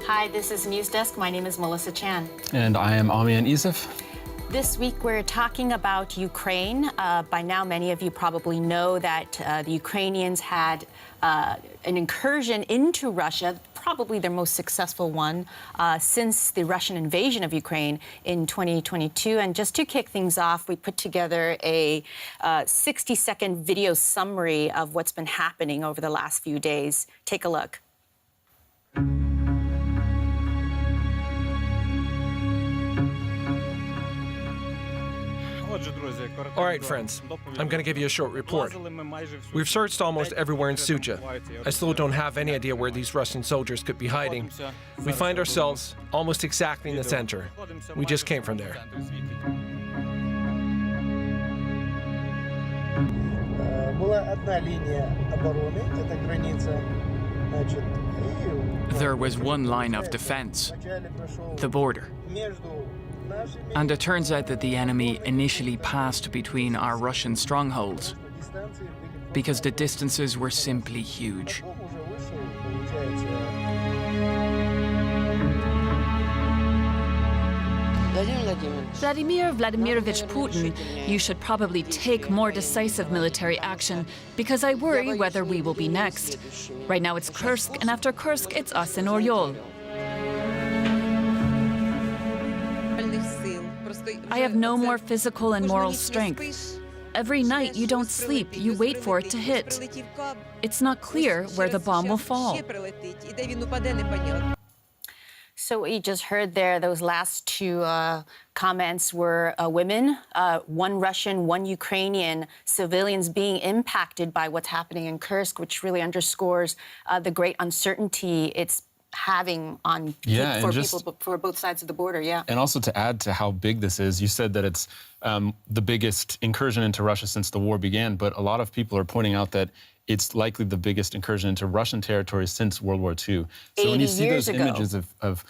Hi, this is News Desk. My name is Melissa Chan. And I am Amian Isif. This week we're talking about Ukraine. By now, many of you probably know that the Ukrainians had an incursion into Russia, probably their most successful one since the Russian invasion of Ukraine in 2022. And just to kick things off, we put together a 60-second video summary of what's been happening over the last few days. Take a look. All right, friends, I'm going to give you a short report. We've searched almost everywhere in Sucha. I still don't have any idea where these Russian soldiers could be hiding. We find ourselves almost exactly in the center. We just came from there. There was one line of defense, the border. And it turns out that the enemy initially passed between our Russian strongholds because the distances were simply huge. Vladimir Vladimirovich Putin, you should probably take more decisive military action, because I worry whether we will be next. Right now it's Kursk, and after Kursk it's us in Oryol. I have no more physical and moral strength. Every night you don't sleep, you wait for it to hit. It's not clear where the bomb will fall. So what you just heard there, those last two comments were women, one Russian, one Ukrainian, civilians being impacted by what's happening in Kursk, which really underscores the great uncertainty it's having on people for both sides of the border, And also to add to how big this is, you said that it's the biggest incursion into Russia since the war began, but a lot of people are pointing out that it's likely the biggest incursion into Russian territory since World War II. So when you see those images of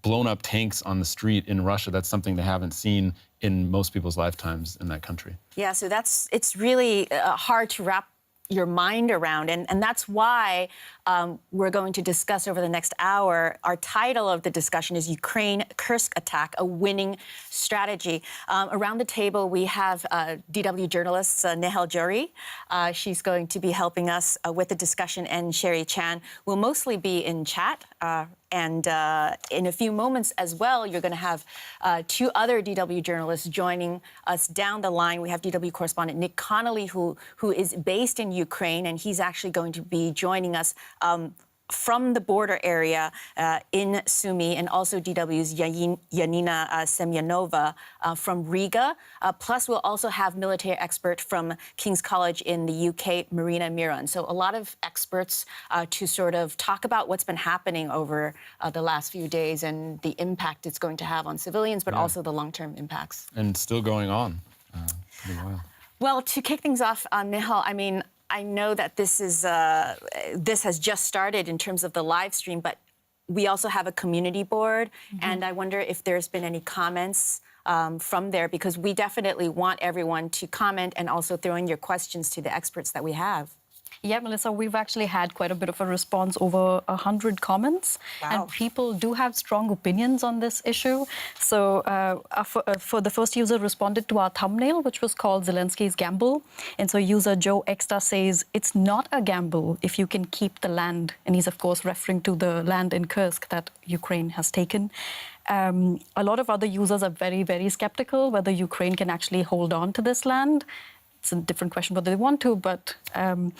blown up tanks on the street in Russia, that's something they haven't seen in most people's lifetimes in that country. Yeah, so it's really hard to wrap your mind around. And that's why we're going to discuss over the next hour. Our title of the discussion is Ukraine Kursk Attack, a Winning Strategy. Around the table, we have DW journalist Nehal Jory. She's going to be helping us with the discussion, and Sherry Chan will mostly be in chat. And in a few moments as well, you're going to have two other DW journalists joining us down the line. We have DW correspondent Nick Connolly, who is based in Ukraine, and he's actually going to be joining us from the border area in Sumy, and also DW's Janina Semenova from Riga. Plus, we'll also have military expert from King's College in the UK, Marina Miron. So a lot of experts to sort of talk about what's been happening over the last few days and the impact it's going to have on civilians, but also the long-term impacts. And still going on. Pretty wild. Well, to kick things off, Nihal, I mean, I know that this has just started in terms of the live stream, but we also have a community board, and I wonder if there's been any comments from there, because we definitely want everyone to comment and also throw in your questions to the experts that we have. Yeah, Melissa, we've actually had quite a bit of a response, over 100 comments. Wow. And people do have strong opinions on this issue. So for the first user responded to our thumbnail, which was called Zelensky's Gamble. And so user Joe Extra says, it's not a gamble if you can keep the land. And he's, of course, referring to the land in Kursk that Ukraine has taken. A lot of other users are very, very skeptical whether Ukraine can actually hold on to this land. It's a different question whether they want to, but... and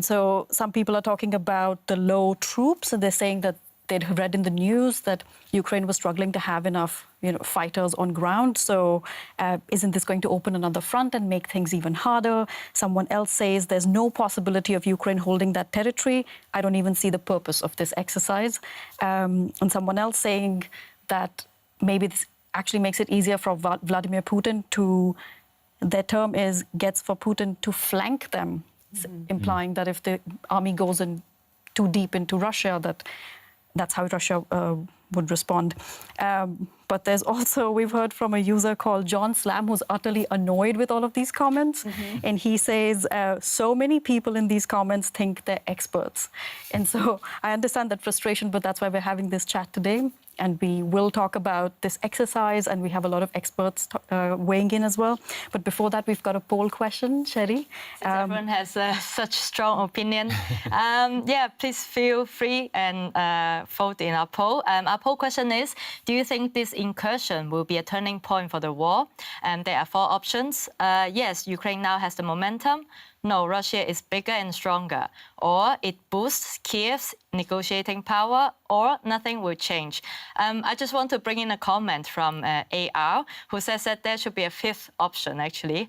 so some people are talking about the low troops, and they're saying that they'd read in the news that Ukraine was struggling to have enough, fighters on ground. So isn't this going to open another front and make things even harder? Someone else says there's no possibility of Ukraine holding that territory. I don't even see the purpose of this exercise. And someone else saying that maybe this actually makes it easier for Vladimir Putin to... Their term is gets for Putin to flank them, implying that if the army goes in too deep into Russia, that's how Russia would respond. But there's also, we've heard from a user called John Slam, who's utterly annoyed with all of these comments. And he says, so many people in these comments think they're experts. And so I understand that frustration, but that's why we're having this chat today. And we will talk about this exercise, and we have a lot of experts weighing in as well. But before that, we've got a poll question, Sherry. Everyone has such strong opinion. Yeah, please feel free and vote in our poll. Our poll question is, do you think this incursion will be a turning point for the war? There are 4 options. Yes, Ukraine now has the momentum. No, Russia is bigger and stronger. Or it boosts Kiev's negotiating power, or nothing will change. I just want to bring in a comment from AR, who says that there should be a 5th option, actually,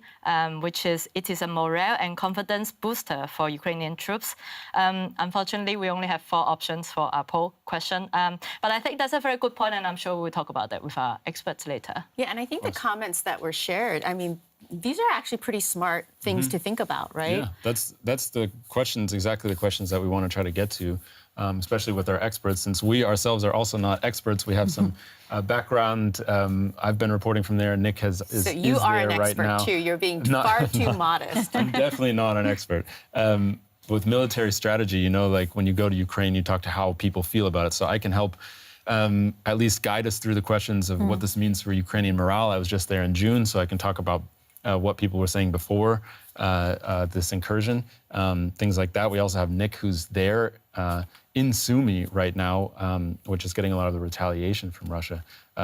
which is it is a morale and confidence booster for Ukrainian troops. Unfortunately, we only have 4 options for our poll question. But I think that's a very good point, and I'm sure we'll talk about that with our experts later. Yeah, and I think the comments that were shared, I mean, these are actually pretty smart things to think about, right? Yeah, that's the questions, exactly the questions that we want to try to get to, especially with our experts. Since we ourselves are also not experts, we have some background. I've been reporting from there. Nick is So you are there an right expert now. too. You're being far too modest. I'm definitely not an expert. With military strategy, you know, like when you go to Ukraine, you talk to how people feel about it. So I can help at least guide us through the questions of what this means for Ukrainian morale. I was just there in June, so I can talk about what people were saying before this incursion, things like that. We also have Nick, who's there in Sumy right now, which is getting a lot of the retaliation from Russia.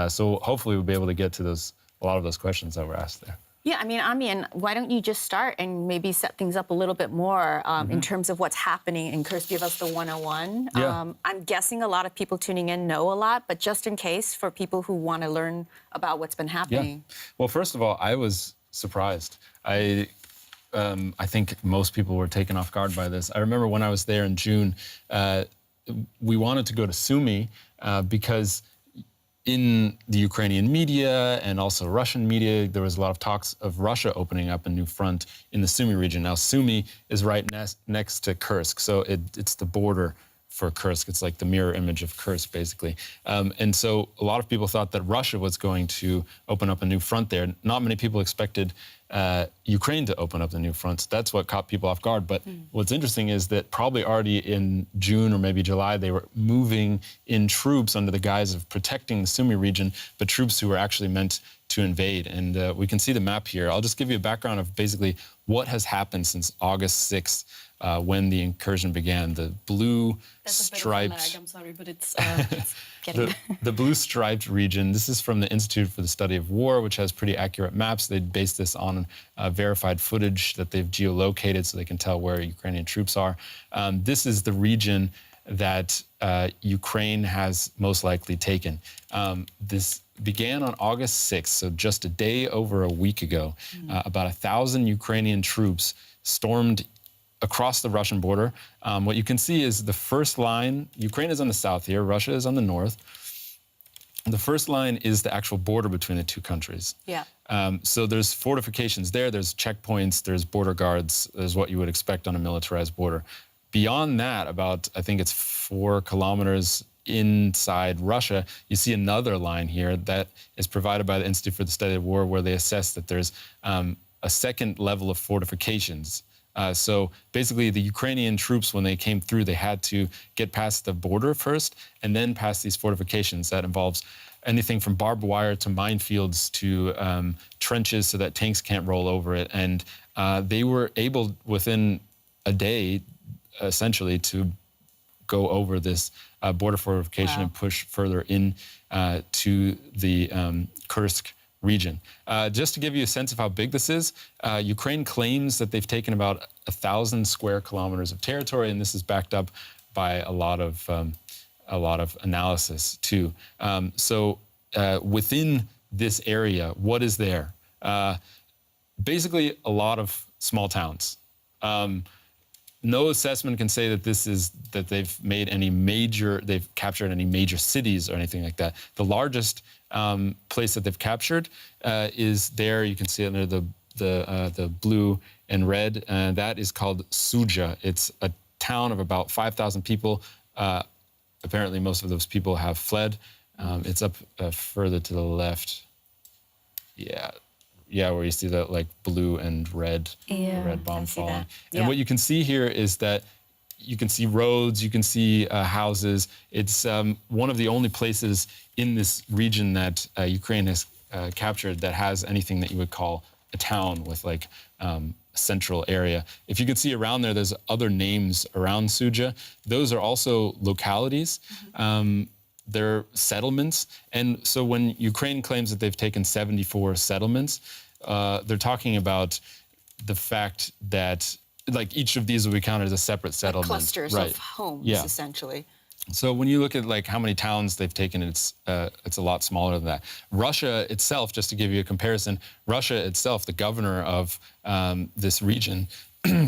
So hopefully we'll be able to get to a lot of those questions that were asked there. Yeah, I mean, Amian, why don't you just start and maybe set things up a little bit more in terms of what's happening in Kursk, give us the 101. Yeah. I'm guessing a lot of people tuning in know a lot, but just in case for people who want to learn about what's been happening. Yeah. Well, first of all, I was surprised. I think most people were taken off guard by this. I remember when I was there in June, we wanted to go to Sumy because in the Ukrainian media and also Russian media, there was a lot of talks of Russia opening up a new front in the Sumy region. Now, Sumy is right next to Kursk, so it's the border for Kursk. It's like the mirror image of Kursk, basically. And so a lot of people thought that Russia was going to open up a new front there. Not many people expected Ukraine to open up the new front. So that's what caught people off guard. But what's interesting is that probably already in June or maybe July, they were moving in troops under the guise of protecting the Sumy region, but troops who were actually meant to invade. And we can see the map here. I'll just give you a background of basically what has happened since August 6th, when the incursion began. The blue striped, I'm sorry, but it's Getting the blue striped region. This is from the Institute for the Study of War, which has pretty accurate maps. They based this on verified footage that they've geolocated so they can tell where Ukrainian troops are. This is the region that Ukraine has most likely taken. This began on August 6th, so just a day over a week ago. About 1,000 Ukrainian troops stormed across the Russian border. What you can see is the first line, Ukraine is on the south here, Russia is on the north. The first line is the actual border between the two countries. Yeah. So there's fortifications there, there's checkpoints, there's border guards, there's what you would expect on a militarized border. Beyond that, about, I think it's 4 kilometers inside Russia, you see another line here that is provided by the Institute for the Study of War, where they assess that there's a second level of fortifications. So basically, the Ukrainian troops, when they came through, they had to get past the border first and then past these fortifications. That involves anything from barbed wire to minefields to trenches so that tanks can't roll over it. And they were able, within a day, essentially, to go over this border fortification and push further in to the Kursk region. Just to give you a sense of how big this is, Ukraine claims that they've taken about 1,000 square kilometers of territory, and this is backed up by a lot of analysis too. So within this area, what is there? Basically, a lot of small towns. No assessment can say that they've made any they've captured any major cities or anything like that. The largest place that they've captured is there. You can see it under the blue and red, and that is called Suja. It's a town of about 5,000 people. Apparently, most of those people have fled It's up further to the left. Yeah, where you see that like blue and red, the red bomb falling. And what you can see here is that you can see roads, you can see houses. It's one of the only places in this region that Ukraine has captured that has anything that you would call a town with like a central area. If you can see around there, there's other names around Suja. Those are also localities. They're settlements. And so when Ukraine claims that they've taken 74 settlements, they're talking about the fact that like each of these will be counted as a separate settlement. Clusters of homes, essentially. So when you look at like how many towns they've taken, it's a lot smaller than that. Russia itself, just to give you a comparison, Russia itself, the governor of this region,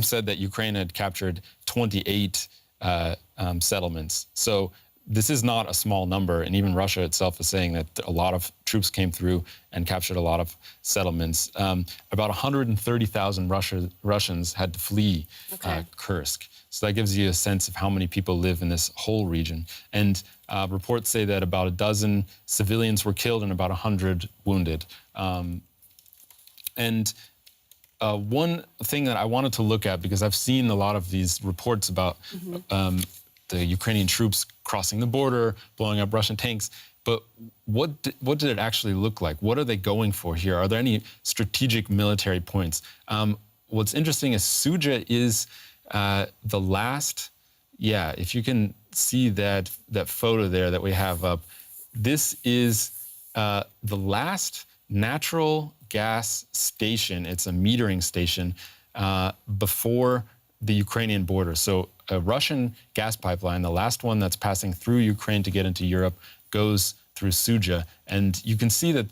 said that Ukraine had captured 28 settlements. So this is not a small number, and even Russia itself is saying that a lot of troops came through and captured a lot of settlements. About 130,000 Russians had to flee Kursk. So that gives you a sense of how many people live in this whole region. And reports say that about a dozen civilians were killed and about 100 wounded. One thing that I wanted to look at, because I've seen a lot of these reports about the Ukrainian troops crossing the border, blowing up Russian tanks, but what did it actually look like? What are they going for here? Are there any strategic military points? What's interesting is Suja is the last, if you can see that photo there that we have up, this is the last natural gas station. It's a metering station before the Ukrainian border. So a Russian gas pipeline, the last one that's passing through Ukraine to get into Europe, goes through Suja. And you can see that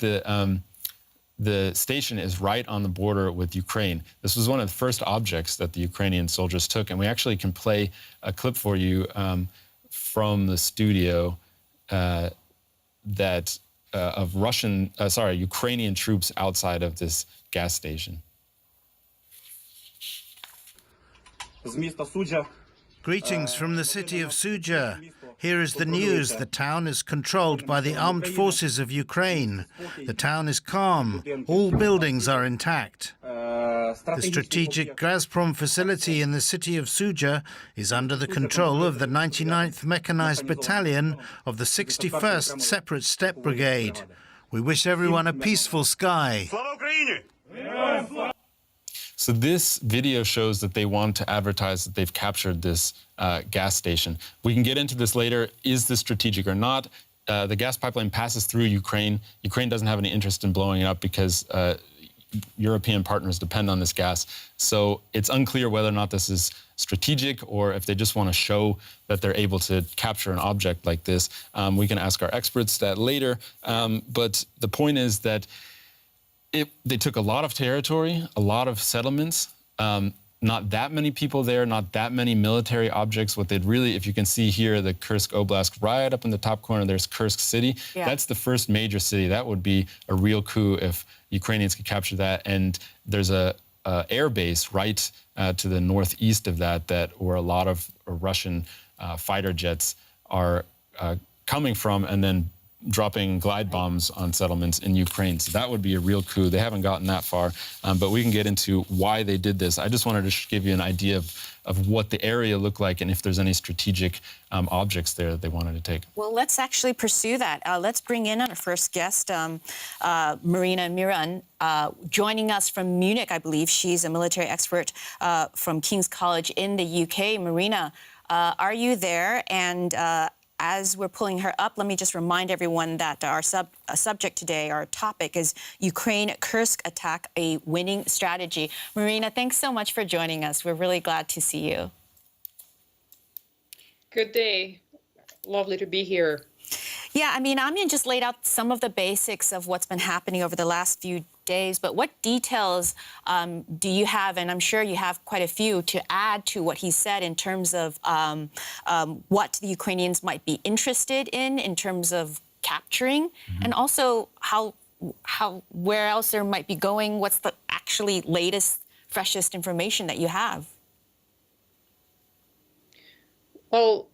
the station is right on the border with Ukraine. This was one of the first objects that the Ukrainian soldiers took. And we actually can play a clip for you from the studio of Ukrainian troops outside of this gas station. Greetings from the city of Suja. Here is the news. The town is controlled by the armed forces of Ukraine. The town is calm. All buildings are intact. The strategic Gazprom facility in the city of Suja is under the control of the 99th Mechanized Battalion of the 61st Separate Step Brigade. We wish everyone a peaceful sky. So this video shows that they want to advertise that they've captured this gas station. We can get into this later. Is this strategic or not? The gas pipeline passes through Ukraine. Ukraine doesn't have any interest in blowing it up because European partners depend on this gas. So it's unclear whether or not this is strategic or if they just want to show that they're able to capture an object like this. We can ask our experts that later. But the point is that they took a lot of territory, a lot of settlements, not that many people there, not that many military objects. What they'd really, if you can see here, the Kursk Oblast, right up in the top corner, there's Kursk City. Yeah. That's the first major city. That would be a real coup if Ukrainians could capture that. And there's a air base right to the northeast of that where a lot of Russian fighter jets are coming from, and then dropping glide bombs on settlements in Ukraine. So that would be a real coup. They haven't gotten that far, but we can get into why they did this. I just wanted to give you an idea of what the area looked like and if there's any strategic objects there that they wanted to take. Well, let's actually pursue that. Let's bring in our first guest, Marina Miron, joining us from Munich, I believe. She's a military expert from King's College in the UK. Marina, are you there? And as we're pulling her up, let me just remind everyone that our subject today, our topic is Ukraine Kursk attack, a winning strategy. Marina, thanks so much for joining us. We're really glad to see you. Good day. Lovely to be here. Yeah, I mean, Amyan just laid out some of the basics of what's been happening over the last few days, but what details do you have, and I'm sure you have quite a few, to add to what he said in terms of what the Ukrainians might be interested in terms of capturing, and also where else there might be going? What's the actually latest, freshest information that you have? Well,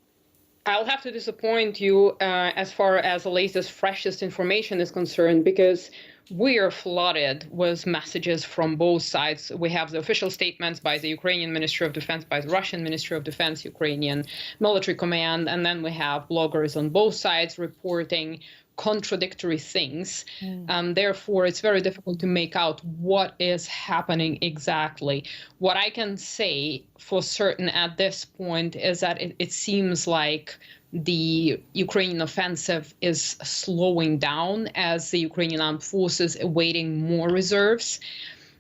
I'll have to disappoint you as far as the latest, freshest information is concerned, because we are flooded with messages from both sides. We have the official statements by the Ukrainian Ministry of Defense, by the Russian Ministry of Defense, Ukrainian military command, and then we have bloggers on both sides reporting contradictory things. Therefore, it's very difficult to make out what is happening exactly. What I can say for certain at this point is that it seems like the Ukrainian offensive is slowing down as the Ukrainian armed forces awaiting more reserves.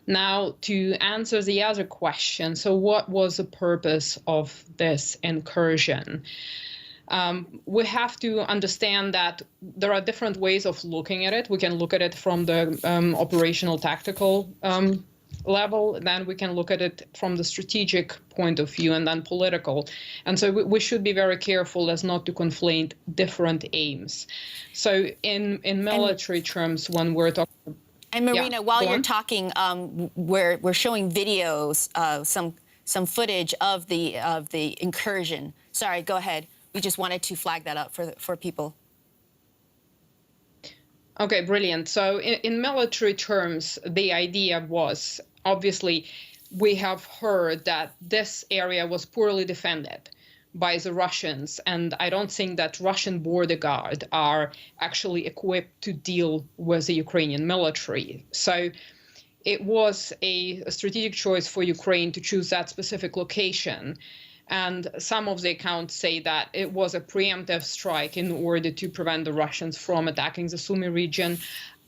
Now, to answer the other question, so what was the purpose of this incursion? We have to understand that there are different ways of looking at it. We can look at it from the operational tactical level, then we can look at it from the strategic point of view, and then political. And so we should be very careful as not to conflate different aims. So in military terms, when we're talking... And Marina, while you're on. talking, we're showing videos, some footage of the incursion. Sorry, go ahead. We just wanted to flag that up for people. Okay, brilliant. So in military terms, the idea was, obviously, we have heard that this area was poorly defended by the Russians, and I don't think that Russian border guard are actually equipped to deal with the Ukrainian military. So it was a strategic choice for Ukraine to choose that specific location. And some of the accounts say that it was a preemptive strike in order to prevent the Russians from attacking the Sumy region.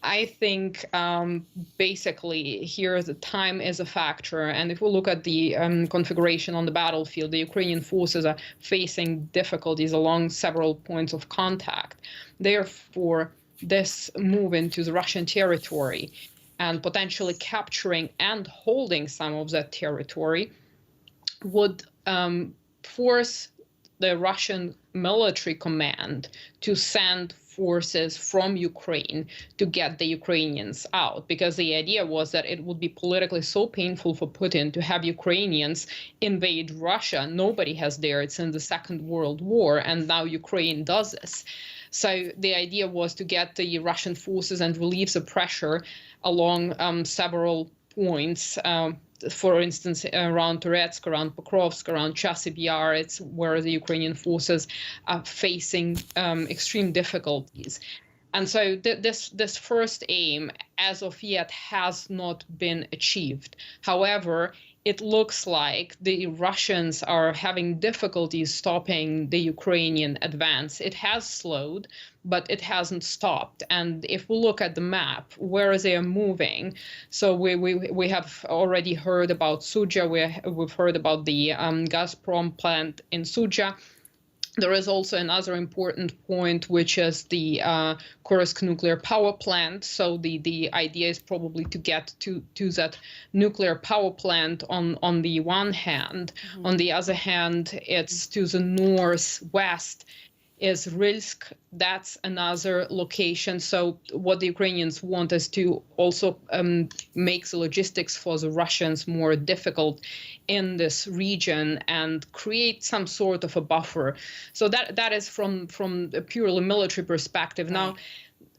I think basically here the time is a factor. And if we look at the configuration on the battlefield, the Ukrainian forces are facing difficulties along several points of contact. Therefore, this move into the Russian territory and potentially capturing and holding some of that territory would force the Russian military command to send forces from Ukraine to get the Ukrainians out, because the idea was that it would be politically so painful for Putin to have Ukrainians invade Russia. Nobody has dared since the Second World War, and now Ukraine does this. So the idea was to get the Russian forces and relieve the pressure along several points. For instance, around Turetsk, around Pokrovsk, around Chasiv Yar, it's where the Ukrainian forces are facing extreme difficulties. And so this first aim, as of yet, has not been achieved. However, it looks like the Russians are having difficulties stopping the Ukrainian advance. It has slowed, but it hasn't stopped. And if we look at the map, where they are moving, so we have already heard about Suja, we've heard about the Gazprom plant in Suja. There is also another important point, which is the Kursk nuclear power plant. So the idea is probably to get to that nuclear power plant on the one hand. Mm-hmm. On the other hand, it's to the northwest is Rilsk. That's another location. So what the Ukrainians want is to also make the logistics for the Russians more difficult in this region and create some sort of a buffer. So that is from a purely military perspective. Right. Now,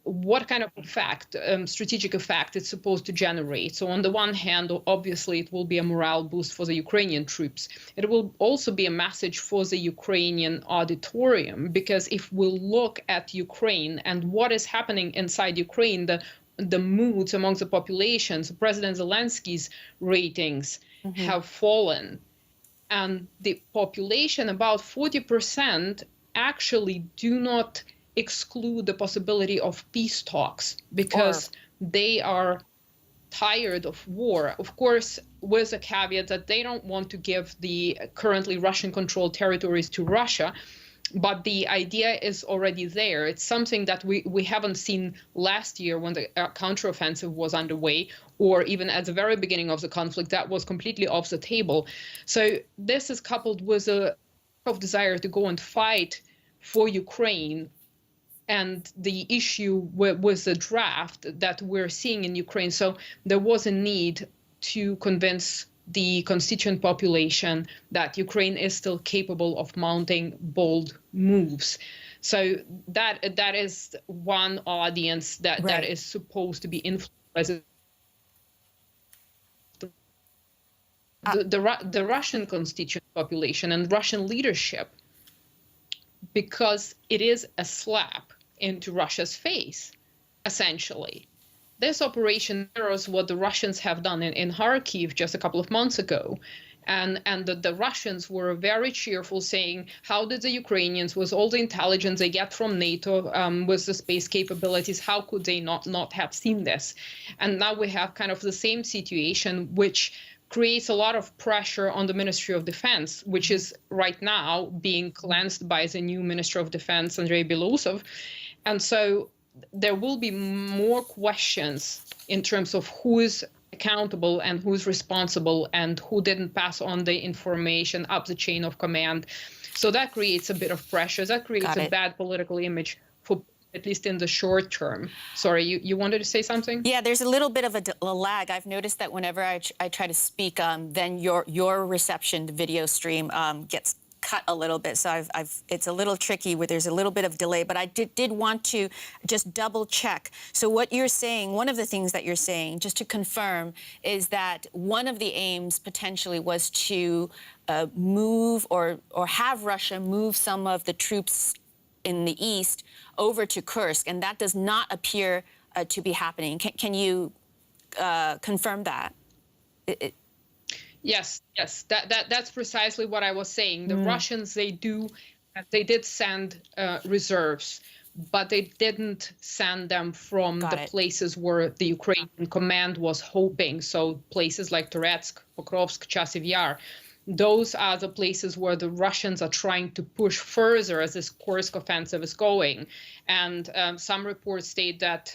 what kind of effect, strategic effect it's supposed to generate? So on the one hand, obviously, it will be a morale boost for the Ukrainian troops. It will also be a message for the Ukrainian auditorium, because if we look at Ukraine and what is happening inside Ukraine, the moods among the populations, President Zelensky's ratings have fallen. And the population, about 40%, actually do not exclude the possibility of peace talks because they are tired of war. Of course, with a caveat that they don't want to give the currently Russian-controlled territories to Russia, but the idea is already there. It's something that we haven't seen last year when the counteroffensive was underway, or even at the very beginning of the conflict. That was completely off the table. So this is coupled with a desire to go and fight for Ukraine, and the issue with the draft that we're seeing in Ukraine. So there was a need to convince the constituent population that Ukraine is still capable of mounting bold moves. So that is one audience that is supposed to be influenced by the Russian constituent population and Russian leadership, because it is a slap into Russia's face, essentially. This operation mirrors what the Russians have done in Kharkiv just a couple of months ago. And the Russians were very cheerful, saying, how did the Ukrainians, with all the intelligence they get from NATO, with the space capabilities, how could they not have seen this? And now we have kind of the same situation, which creates a lot of pressure on the Ministry of Defense, which is right now being cleansed by the new Minister of Defense, Andrei Belousov. And so there will be more questions in terms of who is accountable and who's responsible and who didn't pass on the information up the chain of command. So that creates a bit of pressure. That creates a bad political image for at least in the short term. Sorry, you wanted to say something? Yeah, there's a little bit of a lag. I've noticed that whenever I try to speak, then your reception, the video stream, gets cut a little bit. So it's a little tricky where there's a little bit of delay, but I did want to just double check. So what you're saying, one of the things that you're saying, just to confirm, is that one of the aims potentially was to move or have Russia move some of the troops in the east over to Kursk, and that does not appear to be happening. Can you confirm that? Yes, that's precisely what I was saying. The Russians, they did send reserves, but they didn't send them from the places where the Ukrainian command was hoping. So places like Toretsk, Pokrovsk, Chasiv Yar. Those are the places where the Russians are trying to push further as this Kursk offensive is going. And some reports state that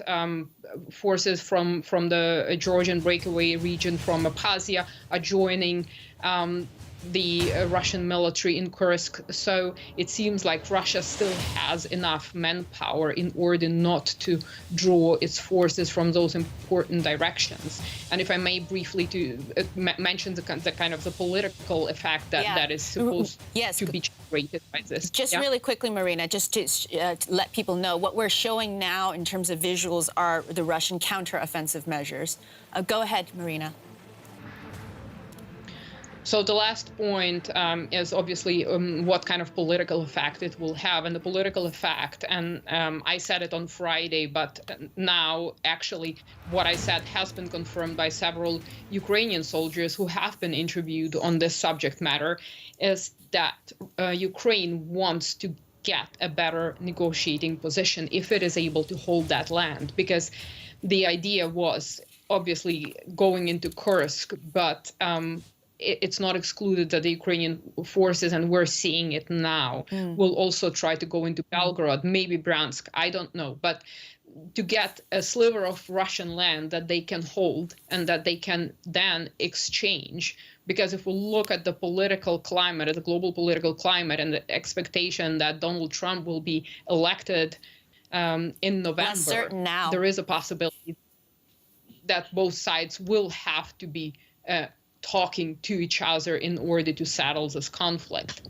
forces from the Georgian breakaway region from Abkhazia are joining the Russian military in Kursk. So it seems like Russia still has enough manpower in order not to draw its forces from those important directions. And if I may briefly to mention the kind of the political effect that is supposed to be generated by this. Just really quickly, Marina, just to let people know, what we're showing now in terms of visuals are the Russian counteroffensive measures. Go ahead, Marina. So the last point is obviously what kind of political effect it will have. And the political effect, and I said it on Friday, but now actually what I said has been confirmed by several Ukrainian soldiers who have been interviewed on this subject matter, is that Ukraine wants to get a better negotiating position if it is able to hold that land. Because the idea was obviously going into Kursk, but it's not excluded that the Ukrainian forces, and we're seeing it now, will also try to go into Belgorod, maybe Bryansk, I don't know. But to get a sliver of Russian land that they can hold and that they can then exchange. Because if we look at the political climate, at the global political climate, and the expectation that Donald Trump will be elected in November, certain now. There is a possibility that both sides will have to be talking to each other in order to settle this conflict.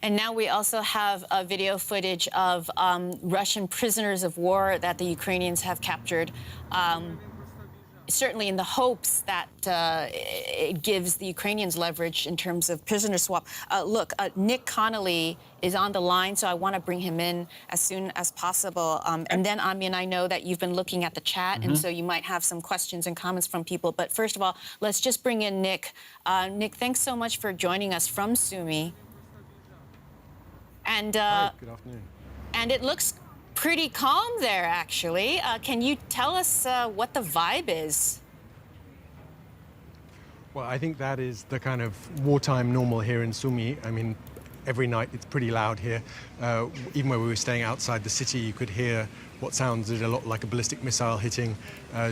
And now we also have video footage of Russian prisoners of war that the Ukrainians have captured, certainly in the hopes that it gives the Ukrainians leverage in terms of prisoner swap. Look, Nick Connolly is on the line, so I want to bring him in as soon as possible. And then, Amyan, I know that you've been looking at the chat, and so you might have some questions and comments from people. But first of all, let's just bring in Nick. Nick, thanks so much for joining us from Sumy. And Hi, good afternoon. And it looks pretty calm there, actually. Can you tell us what the vibe is? Well, I think that is the kind of wartime normal here in Sumy. I mean, every night it's pretty loud here. Even when we were staying outside the city, you could hear what sounded a lot like a ballistic missile hitting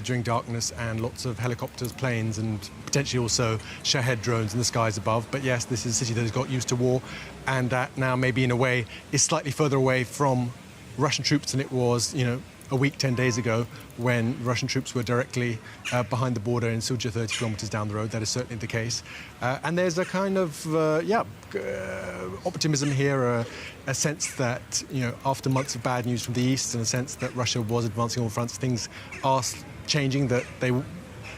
during darkness, and lots of helicopters, planes, and potentially also Shahed drones in the skies above. But yes, this is a city that has got used to war, and that now maybe in a way is slightly further away from Russian troops than it was, a week, 10 days ago, when Russian troops were directly behind the border in Sumy, 30 kilometers down the road. That is certainly the case. And there's a kind of, optimism here, a sense that, after months of bad news from the east and a sense that Russia was advancing on all fronts, things are changing, that the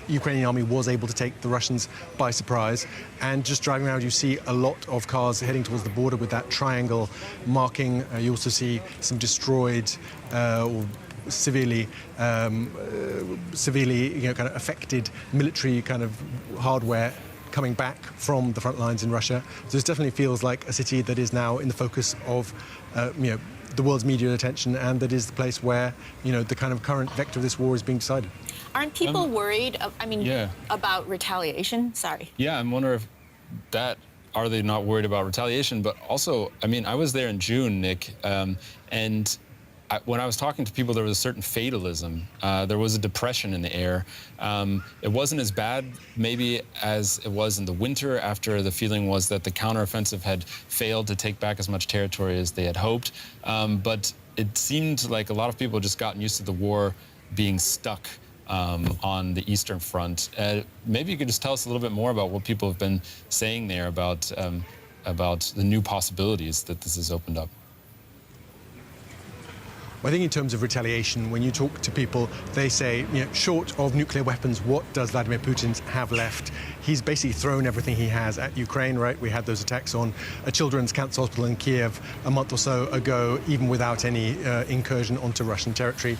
Ukrainian army was able to take the Russians by surprise. And just driving around, you see a lot of cars heading towards the border with that triangle marking. You also see some destroyed or severely kind of affected military kind of hardware coming back from the front lines in Russia. So this definitely feels like a city that is now in the focus of, the world's media attention, and that is the place where, the kind of current vector of this war is being decided. Aren't people worried, about retaliation? Sorry. Yeah, I'm wondering if are they not worried about retaliation? But also, I was there in June, Nick, and when I was talking to people, there was a certain fatalism. There was a depression in the air. It wasn't as bad, maybe, as it was in the winter, after the feeling was that the counteroffensive had failed to take back as much territory as they had hoped. But it seemed like a lot of people had just gotten used to the war being stuck on the Eastern Front. Maybe you could just tell us a little bit more about what people have been saying there about the new possibilities that this has opened up. I think in terms of retaliation, when you talk to people, they say, short of nuclear weapons, what does Vladimir Putin have left? He's basically thrown everything he has at Ukraine, right? We had those attacks on a children's cancer hospital in Kiev a month or so ago, even without any incursion onto Russian territory.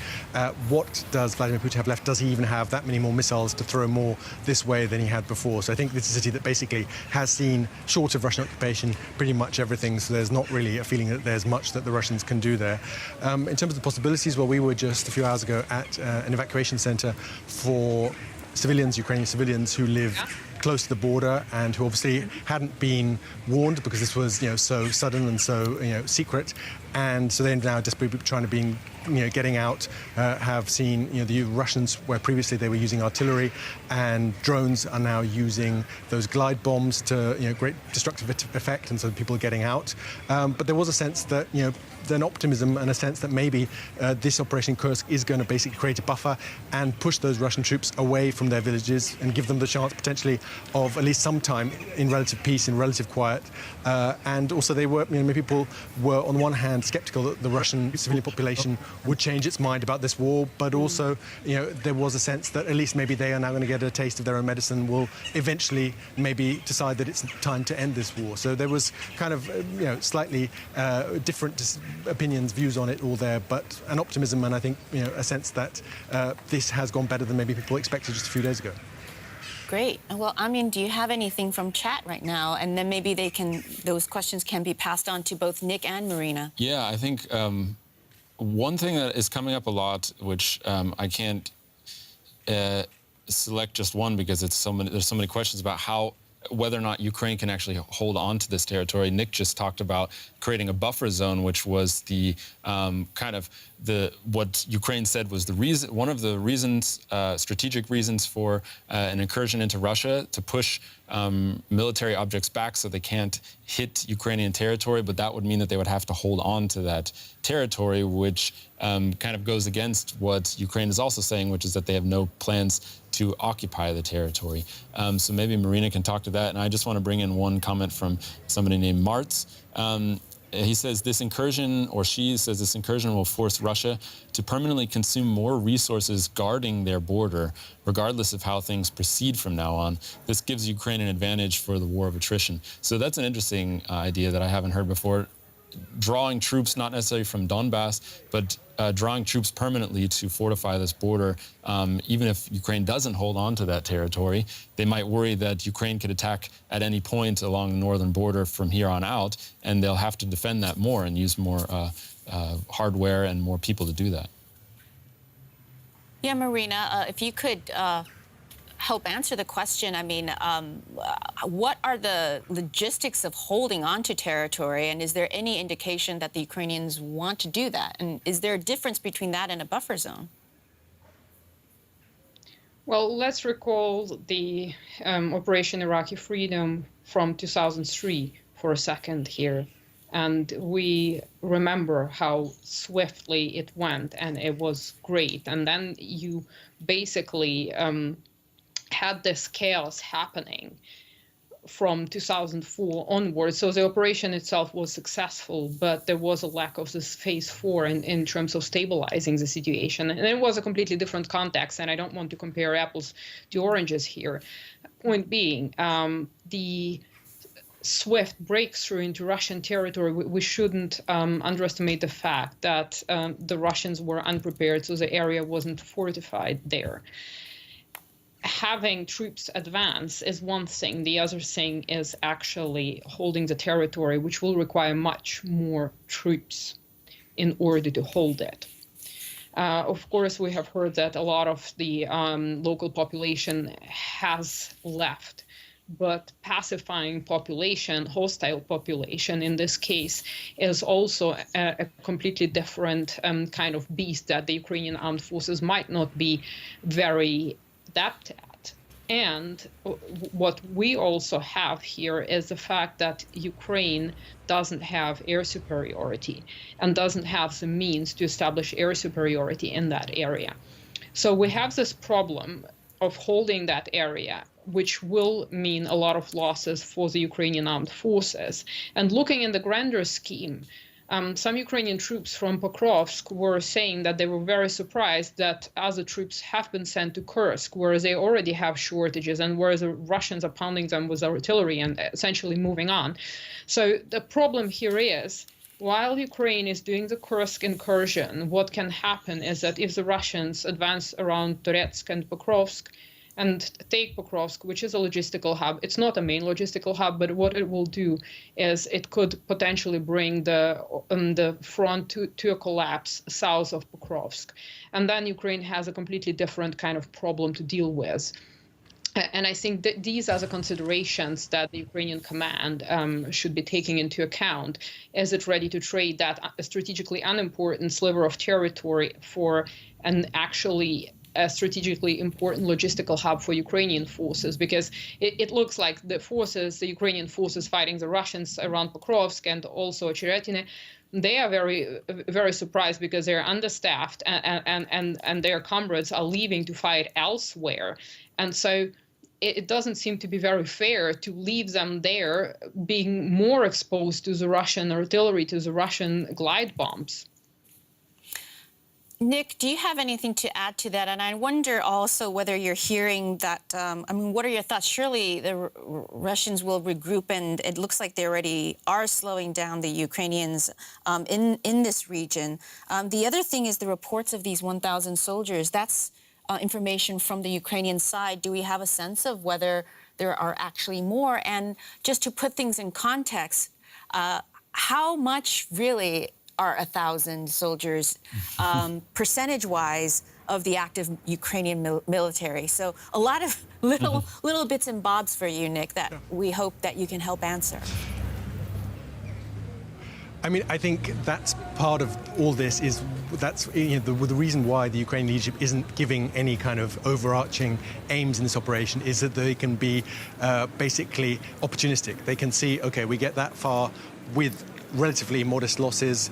What does Vladimir Putin have left? Does he even have that many more missiles to throw more this way than he had before? So I think this is a city that basically has seen, short of Russian occupation, pretty much everything. So there's not really a feeling that there's much that the Russians can do there. In terms of the possibilities, well, we were just a few hours ago at an evacuation center for civilians, Ukrainian civilians who live close to the border and who obviously hadn't been warned because this was, so sudden and so, secret. And so they're now desperately trying to be, getting out, have seen, the Russians, where previously they were using artillery, and drones are now using those glide bombs to, great destructive effect, and so people are getting out. But there was a sense that, an optimism and a sense that maybe this Operation Kursk is going to basically create a buffer and push those Russian troops away from their villages and give them the chance potentially of at least some time in relative peace, in relative quiet. And also they were, many people were on one hand skeptical that the Russian civilian population would change its mind about this war, but also, there was a sense that at least maybe they are now going to get a taste of their own medicine, will eventually maybe decide that it's time to end this war. So there was kind of, slightly different opinions, views on it all there, but an optimism and I think, a sense that this has gone better than maybe people expected just a few days ago. Great. Well, do you have anything from chat right now? And then maybe those questions can be passed on to both Nick and Marina. Yeah, I think one thing that is coming up a lot, which I can't select just one because there's so many questions about whether or not Ukraine can actually hold on to this territory. Nick just talked about creating a buffer zone, which was the what Ukraine said was one of the reasons, strategic reasons for an incursion into Russia, to push military objects back so they can't hit Ukrainian territory, but that would mean that they would have to hold on to that territory, which kind of goes against what Ukraine is also saying, which is that they have no plans to occupy the territory. So maybe Marina can talk to that. And I just want to bring in one comment from somebody named Martz. He says this incursion, or she says this incursion will force Russia to permanently consume more resources guarding their border, regardless of how things proceed from now on. This gives Ukraine an advantage for the war of attrition. So that's an interesting idea that I haven't heard before. Drawing troops, not necessarily from Donbass, but drawing troops permanently to fortify this border. Even if Ukraine doesn't hold on to that territory, they might worry that Ukraine could attack at any point along the northern border from here on out, and they'll have to defend that more and use more hardware and more people to do that. Yeah, Marina, if you could help answer the question. What are the logistics of holding on to territory, and is there any indication that the Ukrainians want to do that? And is there a difference between that and a buffer zone? Well, let's recall the Operation Iraqi Freedom from 2003 for a second here. And we remember how swiftly it went, and it was great. And then you basically had this chaos happening from 2004 onwards. So the operation itself was successful, but there was a lack of this phase 4 in terms of stabilizing the situation. And it was a completely different context, and I don't want to compare apples to oranges here. Point being, the swift breakthrough into Russian territory, we shouldn't underestimate the fact that the Russians were unprepared, so the area wasn't fortified there. Having troops advance is one thing. The other thing is actually holding the territory, which will require much more troops in order to hold it. Of course, we have heard that a lot of the local population has left, but pacifying population, hostile population in this case, is also a completely different kind of beast that the Ukrainian armed forces might not be very adept at. And what we also have here is the fact that Ukraine doesn't have air superiority and doesn't have the means to establish air superiority in that area. So we have this problem of holding that area, which will mean a lot of losses for the Ukrainian armed forces. And looking in the grander scheme, some Ukrainian troops from Pokrovsk were saying that they were very surprised that other troops have been sent to Kursk, where they already have shortages and where the Russians are pounding them with artillery and essentially moving on. So the problem here is, while Ukraine is doing the Kursk incursion, what can happen is that if the Russians advance around Toretsk and Pokrovsk and take Pokrovsk, which is a logistical hub, it's not a main logistical hub, but what it will do is it could potentially bring the front to a collapse south of Pokrovsk. And then Ukraine has a completely different kind of problem to deal with. And I think that these are the considerations that the Ukrainian command should be taking into account. Is it ready to trade that strategically unimportant sliver of territory for an actually a strategically important logistical hub for Ukrainian forces? Because it looks like the Ukrainian forces fighting the Russians around Pokrovsk and also Cheretine, they are very, very surprised because they're understaffed and their comrades are leaving to fight elsewhere. And so it doesn't seem to be very fair to leave them there being more exposed to the Russian artillery, to the Russian glide bombs. Nick, do you have anything to add to that? And I wonder also whether you're hearing that, what are your thoughts? Surely the Russians will regroup, and it looks like they already are slowing down the Ukrainians in this region. The other thing is the reports of these 1,000 soldiers. That's information from the Ukrainian side. Do we have a sense of whether there are actually more? And just to put things in context, how much really are 1,000 soldiers, percentage-wise, of the active Ukrainian military? So a lot of little bits and bobs for you, Nick, that we hope that you can help answer. I mean, I think that's part of all this is the reason why the Ukrainian leadership isn't giving any kind of overarching aims in this operation is that they can be basically opportunistic. They can see, okay, we get that far with relatively modest losses.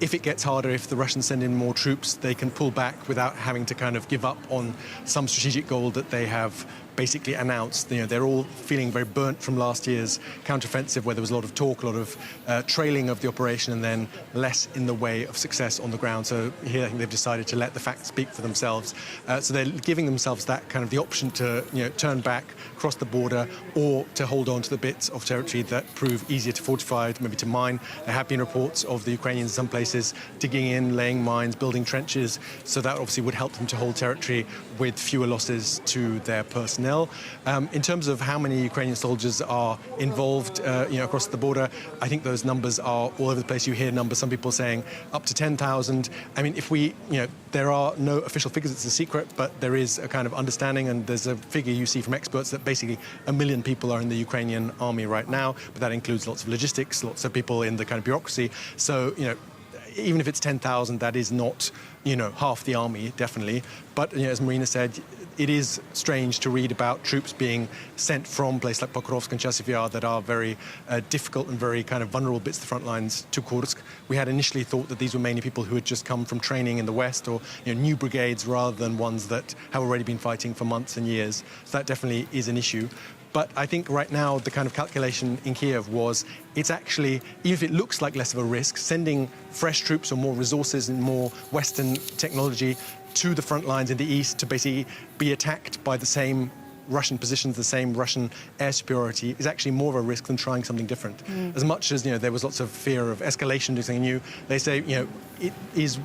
If it gets harder, if the Russians send in more troops, they can pull back without having to kind of give up on some strategic goal that they have basically announced. You know, they're all feeling very burnt from last year's counteroffensive, where there was a lot of talk, a lot of trailing of the operation, and then less in the way of success on the ground. So here I think they've decided to let the facts speak for themselves. So they're giving themselves that kind of the option to turn back, cross the border, or to hold on to the bits of territory that prove easier to fortify, maybe to mine. There have been reports of the Ukrainians in some places digging in, laying mines, building trenches. So that obviously would help them to hold territory with fewer losses to their personnel. In terms of how many Ukrainian soldiers are involved, across the border, I think those numbers are all over the place. You hear numbers, some people saying up to 10,000. I mean, if we, there are no official figures, it's a secret, but there is a kind of understanding, and there's a figure you see from experts that basically 1 million people are in the Ukrainian army right now, but that includes lots of logistics, lots of people in the kind of bureaucracy. So, even if it's 10,000, that is not, half the army, definitely. But as Marina said, it is strange to read about troops being sent from places like Pokrovsk and Chasiv Yar that are very difficult and very kind of vulnerable bits of the front lines to Kursk. We had initially thought that these were mainly people who had just come from training in the West, or new brigades rather than ones that have already been fighting for months and years. So that definitely is an issue. But I think right now the kind of calculation in Kiev was it's actually, even if it looks like less of a risk, sending fresh troops or more resources and more Western technology to the front lines in the east to basically be attacked by the same Russian positions, the same Russian air superiority, is actually more of a risk than trying something different. As much as there was lots of fear of escalation, doing something new, they say it is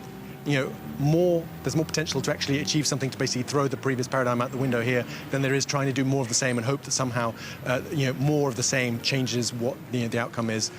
there's more potential to actually achieve something to basically throw the previous paradigm out the window here than there is trying to do more of the same and hope that somehow more of the same changes what the outcome is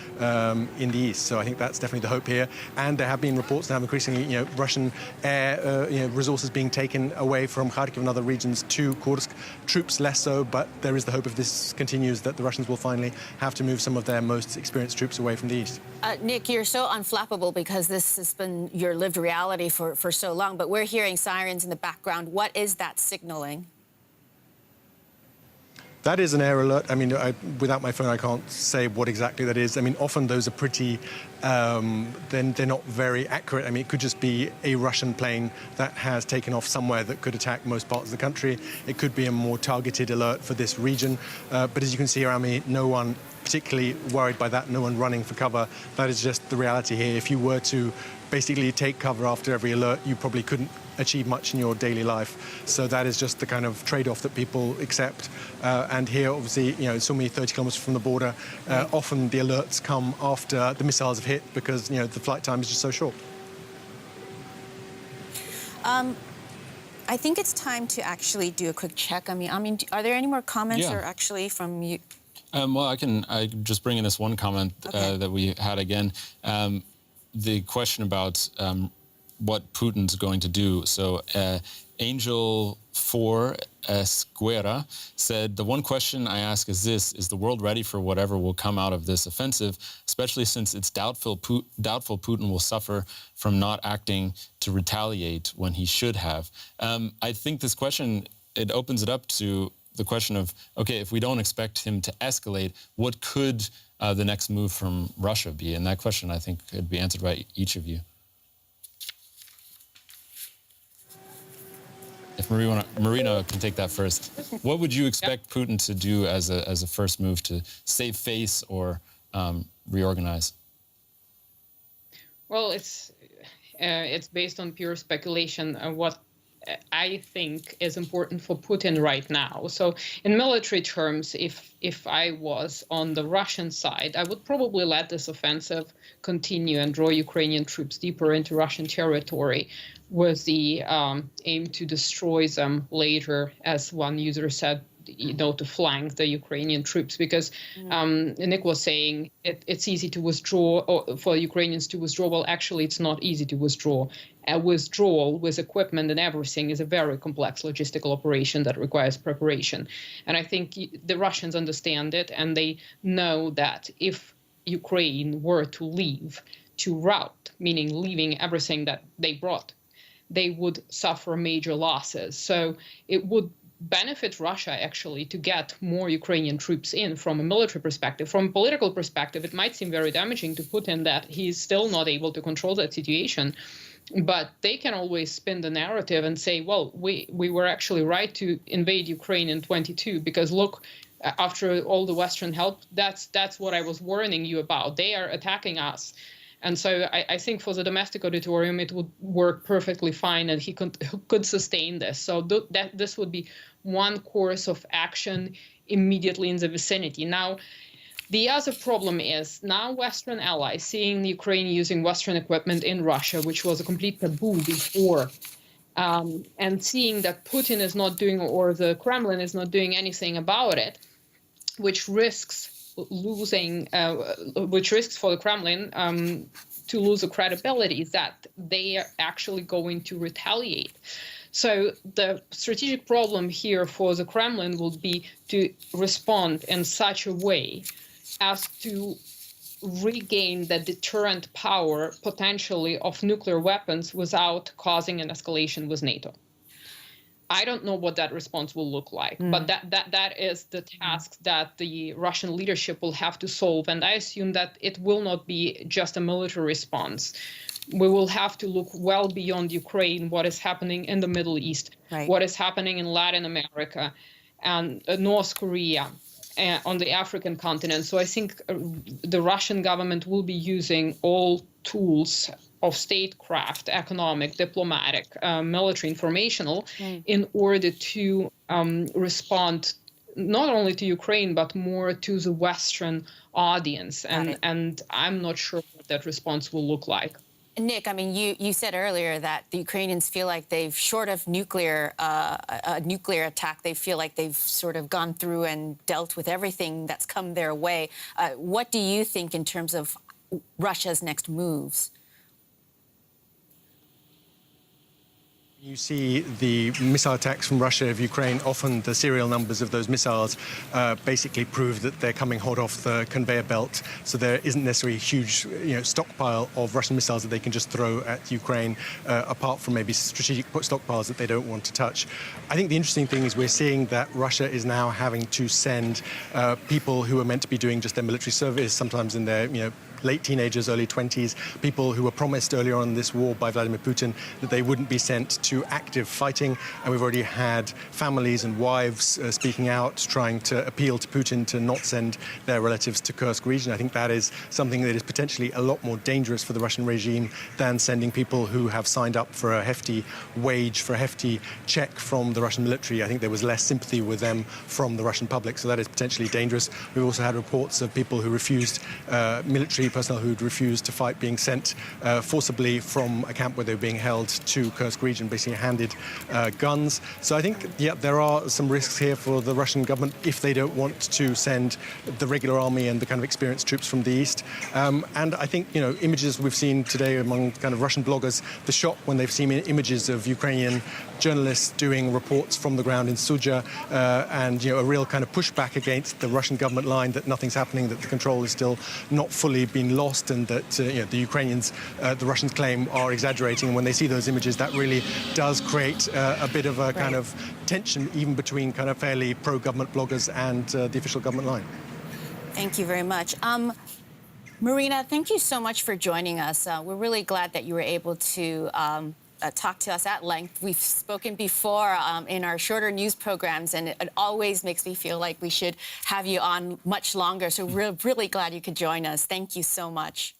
in the east. So I think that's definitely the hope here. And there have been reports now increasingly Russian air resources being taken away from Kharkiv and other regions to Kursk. Troops less so, but there is the hope if this continues that the Russians will finally have to move some of their most experienced troops away from the east. Nick, you're so unflappable because this has been your lived reality for so long, but we're hearing sirens in the background. What is that signaling? That is an air alert. I mean, without my phone, I can't say what exactly that is. I mean, often those are pretty, they're not very accurate. I mean, it could just be a Russian plane that has taken off somewhere that could attack most parts of the country. It could be a more targeted alert for this region. But as you can see around me, no one particularly worried by that, no one running for cover. That is just the reality here. If you were to basically take cover after every alert, you probably couldn't achieve much in your daily life. So that is just the kind of trade-off that people accept. And here, obviously, Sumy, 30 kilometers from the border, often the alerts come after the missiles have hit because, the flight time is just so short. I think it's time to actually do a quick check. I mean, are there any more comments or actually from you? Well, I can just bring in this one comment that we had again. The question about what Putin's going to do. So Angel 4 Esquera said, the one question I ask is this: is the world ready for whatever will come out of this offensive, especially since it's doubtful Putin will suffer from not acting to retaliate when he should have? I think this question, it opens it up to the question of, okay, if we don't expect him to escalate, what could the next move from Russia be? And that question, I think, could be answered by each of you. If Marina can take that first. What would you expect Putin to do as a first move to save face or reorganize? Well, it's based on pure speculation. What I think is important for Putin right now. So in military terms, if I was on the Russian side, I would probably let this offensive continue and draw Ukrainian troops deeper into Russian territory with the aim to destroy them later, as one user said, to flank the Ukrainian troops, because Nick was saying it's easy to withdraw, or for Ukrainians to withdraw. Well, actually, it's not easy to withdraw. A withdrawal with equipment and everything is a very complex logistical operation that requires preparation. And I think the Russians understand it, and they know that if Ukraine were to leave, to rout, meaning leaving everything that they brought, they would suffer major losses. So it would benefit Russia, actually, to get more Ukrainian troops in from a military perspective. From a political perspective, it might seem very damaging to Putin that he's still not able to control that situation. But they can always spin the narrative and say, well, we were actually right to invade Ukraine in 22, because look, after all the Western help, that's what I was warning you about. They are attacking us. And so I think for the domestic auditorium, it would work perfectly fine, and he could sustain this. So that this would be one course of action immediately in the vicinity. Now, the other problem is now Western allies seeing Ukraine using Western equipment in Russia, which was a complete taboo before, and seeing that Putin is not doing, or the Kremlin is not doing anything about it, which risks losing, which risks for the Kremlin to lose the credibility that they are actually going to retaliate. So the strategic problem here for the Kremlin will be to respond in such a way as to regain the deterrent power potentially of nuclear weapons without causing an escalation with NATO. I don't know what that response will look like, but that is the task that the Russian leadership will have to solve. And I assume that it will not be just a military response. We will have to look well beyond Ukraine, what is happening in the Middle East, what is happening in Latin America and North Korea, on the African continent. So I think the Russian government will be using all tools of statecraft, economic, diplomatic, military, informational, in order to respond not only to Ukraine, but more to the Western audience. And I'm not sure what that response will look like. Nick, I mean, you said earlier that the Ukrainians feel like they've, short of a nuclear attack, they feel like they've sort of gone through and dealt with everything that's come their way. What do you think in terms of Russia's next moves? You see the missile attacks from Russia of Ukraine, often the serial numbers of those missiles basically prove that they're coming hot off the conveyor belt. So there isn't necessarily a huge stockpile of Russian missiles that they can just throw at Ukraine, apart from maybe strategic stockpiles that they don't want to touch. I think the interesting thing is we're seeing that Russia is now having to send people who are meant to be doing just their military service, sometimes in their late teenagers, early 20s, people who were promised earlier on in this war by Vladimir Putin that they wouldn't be sent to active fighting. And we've already had families and wives speaking out, trying to appeal to Putin to not send their relatives to Kursk region. I think that is something that is potentially a lot more dangerous for the Russian regime than sending people who have signed up for a hefty wage, for a hefty check from the Russian military. I think there was less sympathy with them from the Russian public, so that is potentially dangerous. We've also had reports of people who refused military personnel who'd refused to fight being sent forcibly from a camp where they were being held to Kursk region, basically handed guns. So I think, yeah, there are some risks here for the Russian government if they don't want to send the regular army and the kind of experienced troops from the east. And I think, images we've seen today among kind of Russian bloggers, the shock when they've seen images of Ukrainian journalists doing reports from the ground in Suja, and a real kind of pushback against the Russian government line that nothing's happening, that the control is still not fully been lost, and that the Ukrainians, the Russians claim, are exaggerating. And when they see those images, that really does create a bit of a kind of tension, even between kind of fairly pro-government bloggers and the official government line. Thank you very much. Marina, thank you so much for joining us. We're really glad that you were able to talk to us at length. We've spoken before in our shorter news programs, and it always makes me feel like we should have you on much longer. So we're really glad you could join us. Thank you so much.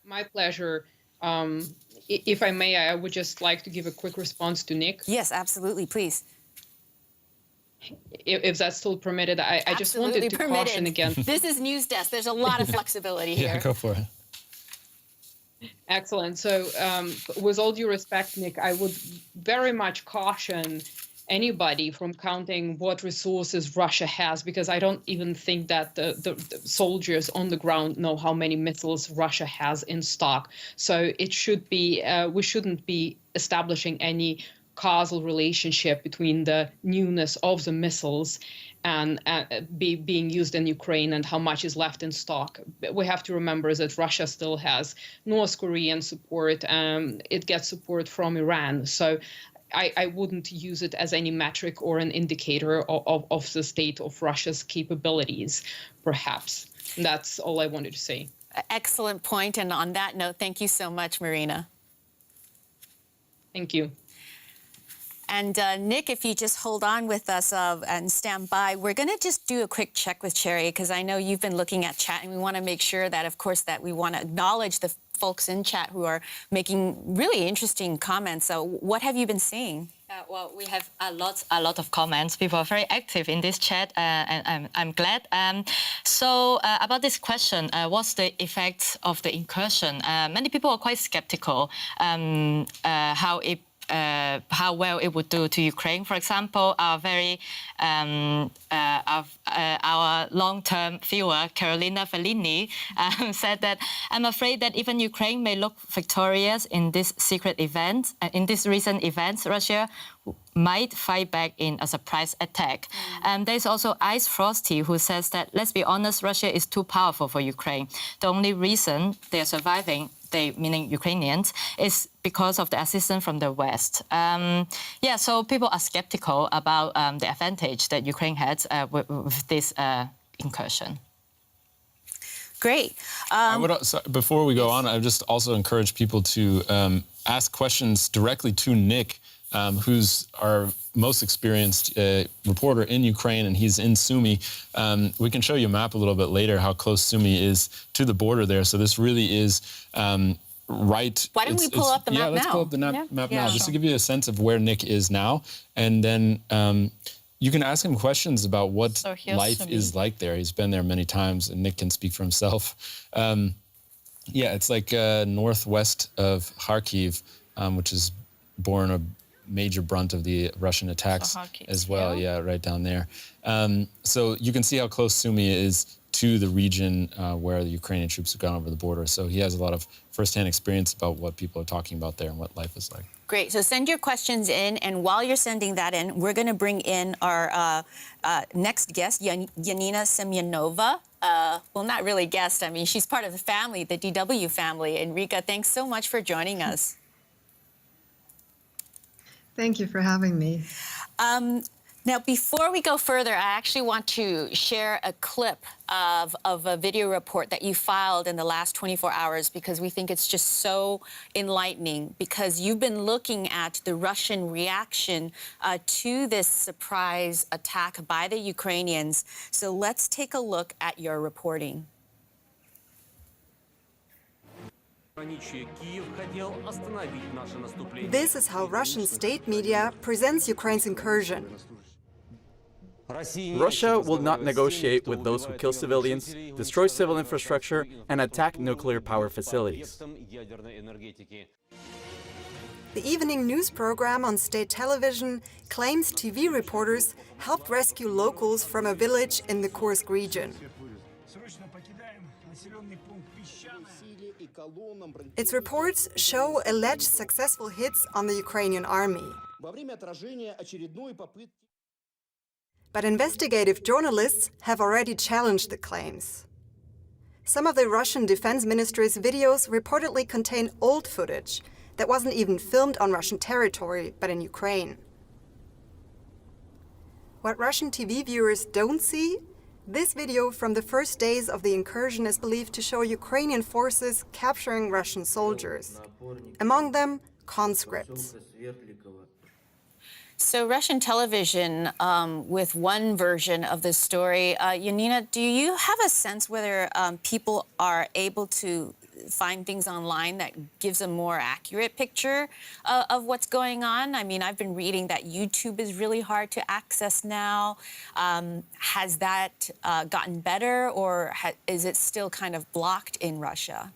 My pleasure. If I may, I would just like to give a quick response to Nick. Yes, absolutely, please. If that's still permitted, I just wanted to caution again. This is News Desk. There's a lot of flexibility here. Yeah, go for it. Excellent. So with all due respect, Nick, I would very much caution anybody from counting what resources Russia has, because I don't even think that the soldiers on the ground know how many missiles Russia has in stock. So it should be, we shouldn't be establishing any causal relationship between the newness of the missiles and being used in Ukraine and how much is left in stock. We have to remember that Russia still has North Korean support. It gets support from Iran. So I wouldn't use it as any metric or an indicator of the state of Russia's capabilities, perhaps. That's all I wanted to say. Excellent point. And on that note, thank you so much, Marina. Thank you. And Nick, if you just hold on with us and stand by, we're going to just do a quick check with Cherry, because I know you've been looking at chat, and we want to make sure that, of course, that we want to acknowledge the folks in chat who are making really interesting comments. So what have you been seeing? Well, we have a lot of comments. People are very active in this chat, and I'm glad. So about this question, what's the effect of the incursion? Many people are quite skeptical how it how well it would do to Ukraine. For example, our long-term viewer, Carolina Fellini, said that, "I'm afraid that even Ukraine may look victorious in this secret event, in these recent events, Russia might fight back in a surprise attack." There's also Ice Frosty, who says that, "Let's be honest, Russia is too powerful for Ukraine. The only reason they're surviving, they, meaning Ukrainians, is because of the assistance from the West." So people are skeptical about the advantage that Ukraine had with this incursion. Great. Before we go on, I just also encourage people to ask questions directly to Nick, who's our most experienced reporter in Ukraine, and he's in Sumy. We can show you a map a little bit later how close Sumy is to the border there. So this really is right. Why don't we pull up the map now? Yeah, let's pull up the map now, just to give you a sense of where Nick is now. And then you can ask him questions about what life is like there. He's been there many times, and Nick can speak for himself. It's like northwest of Kharkiv, which is borne a major brunt of the Russian attacks as well. Yeah, right down there. So you can see how close Sumy is to the region where the Ukrainian troops have gone over the border. So he has a lot of firsthand experience about what people are talking about there and what life is like. Great. So send your questions in, and while you're sending that in, we're going to bring in our next guest, Janina Semenova. Well, not really guest. I mean, she's part of the family, the DW family. And Rika, thanks so much for joining us. Thank you for having me. Now, before we go further, I actually want to share a clip of a video report that you filed in the last 24 hours, because we think it's just so enlightening, because you've been looking at the Russian reaction to this surprise attack by the Ukrainians. So let's take a look at your reporting. This is how Russian state media presents Ukraine's incursion. Russia will not negotiate with those who kill civilians, destroy civil infrastructure, and attack nuclear power facilities. The evening news program on state television claims TV reporters helped rescue locals from a village in the Kursk region. Its reports show alleged successful hits on the Ukrainian army. But investigative journalists have already challenged the claims. Some of the Russian Defense Ministry's videos reportedly contain old footage that wasn't even filmed on Russian territory, but in Ukraine. What Russian TV viewers don't see? This video from the first days of the incursion is believed to show Ukrainian forces capturing Russian soldiers. Among them, conscripts. So Russian television, with one version of this story, Janina, do you have a sense whether people are able to find things online that gives a more accurate picture of what's going on? I mean, I've been reading that YouTube is really hard to access now. Has that gotten better, or is it still kind of blocked in Russia?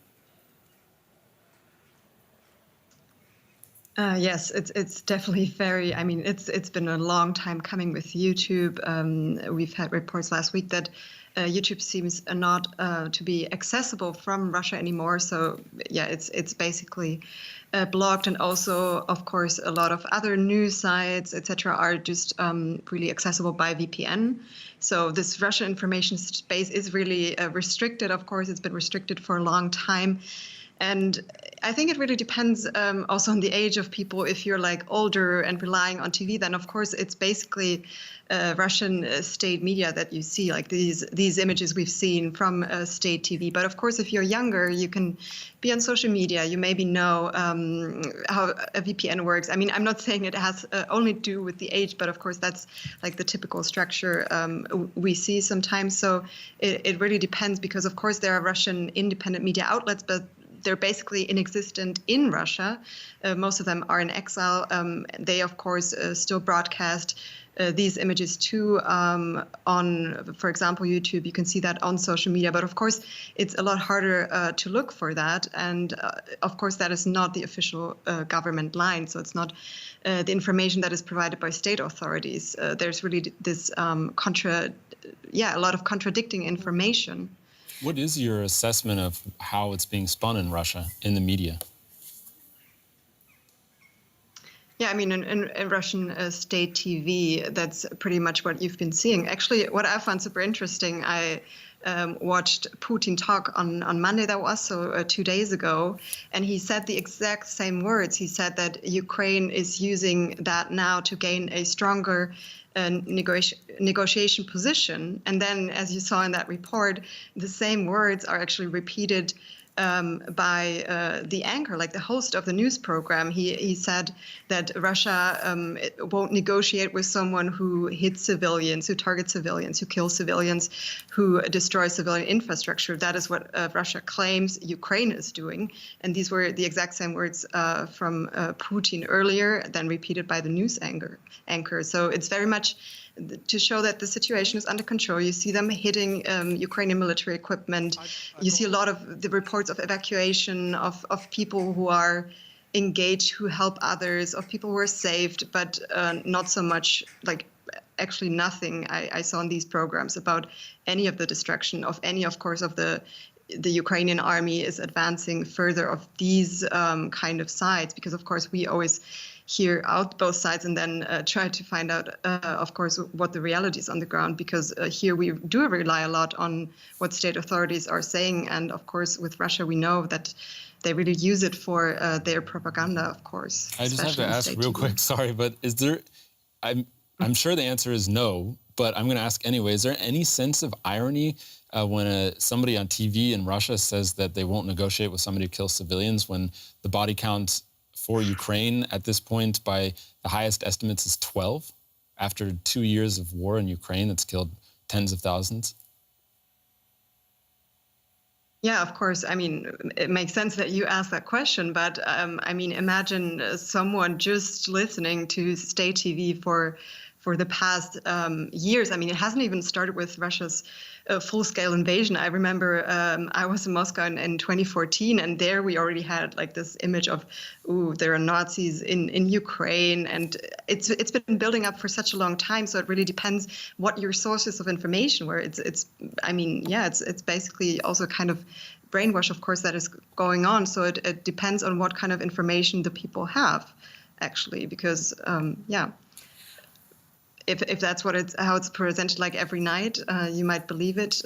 Yes, it's definitely very. I mean, it's been a long time coming with YouTube. We've had reports last week that YouTube seems not to be accessible from Russia anymore. So yeah, it's basically blocked, and also, of course, a lot of other news sites, etc., are just really accessible by VPN. So this Russian information space is really restricted. Of course, it's been restricted for a long time. And I think it really depends also on the age of people. If you're like older and relying on TV, then of course it's basically Russian state media that you see, like these images we've seen from state TV. But of course, if you're younger, you can be on social media. You maybe know how a VPN works. I mean, I'm not saying it has only to do with the age, but of course that's like the typical structure we see sometimes. So it really depends, because of course there are Russian independent media outlets, but they're basically inexistent in Russia. Most of them are in exile. They, of course, still broadcast these images too on, for example, YouTube. You can see that on social media. But of course, it's a lot harder to look for that. And of course, that is not the official government line. So it's not the information that is provided by state authorities. There's really this a lot of contradicting information. What is your assessment of how it's being spun in Russia, in the media? Yeah, I mean, in Russian state TV, that's pretty much what you've been seeing. Actually, what I found super interesting, I watched Putin talk on Monday, that was, so 2 days ago, and he said the exact same words. He said that Ukraine is using that now to gain a stronger negotiation position. And then, as you saw in that report, the same words are actually repeated by the anchor, like the host of the news program. He said that Russia won't negotiate with someone who hits civilians, who targets civilians, who kills civilians, who destroys civilian infrastructure. That is what Russia claims Ukraine is doing. And these were the exact same words from Putin earlier, then repeated by the news anchor. So it's very much to show that the situation is under control. You see them hitting Ukrainian military equipment. You see a lot of the reports of evacuation of people who are engaged, who help others, of people who are saved, but not so much, like actually nothing I saw in these programs about any of the destruction of any, of course, of the Ukrainian army is advancing further of these kind of sides, because of course we always hear out both sides and then try to find out, of course, what the reality is on the ground, because here we do rely a lot on what state authorities are saying. And of course, with Russia, we know that they really use it for their propaganda, of course. I just have to ask real quick, sorry, but is there, I'm sure the answer is no, but I'm going to ask anyway, is there any sense of irony when somebody on TV in Russia says that they won't negotiate with somebody who kills civilians, when the body count for Ukraine at this point, by the highest estimates, is 12? After 2 years of war in Ukraine, it's killed tens of thousands. Yeah, of course. I mean, it makes sense that you ask that question, but I mean, imagine someone just listening to state TV for the past years. I mean, it hasn't even started with Russia's full-scale invasion. I remember I was in Moscow in 2014, and there we already had like this image of, ooh, there are Nazis in Ukraine, and it's been building up for such a long time. So it really depends what your sources of information were. I mean, yeah, it's basically also kind of brainwash, of course, that is going on. So it depends on what kind of information the people have, actually, because yeah. If that's how it's presented, like every night, you might believe it.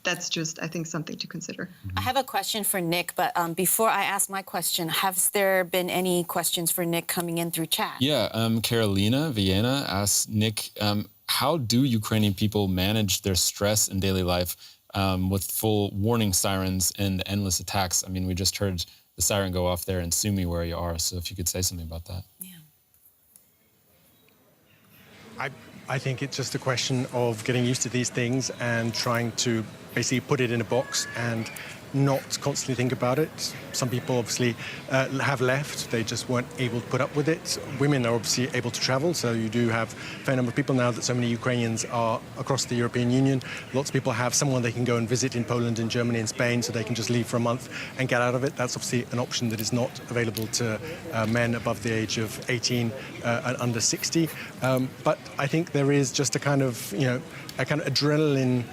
That's just, I think, something to consider. I have a question for Nick, but before I ask my question, has there been any questions for Nick coming in through chat? Yeah, Carolina Vienna asks Nick, how do Ukrainian people manage their stress in daily life with full warning sirens and endless attacks? I mean, we just heard the siren go off there in Sumy, where you are, so if you could say something about that. Yeah. I think it's just a question of getting used to these things and trying to basically put it in a box and not constantly think about it. Some people obviously have left. They just weren't able to put up with it. Women are obviously able to travel, so you do have a fair number of people now that so many Ukrainians are across the European Union. Lots of people have someone they can go and visit in Poland and Germany and Spain, so they can just leave for a month and get out of it. That's obviously an option that is not available to men above the age of 18 and under 60. But I think there is just a kind of adrenaline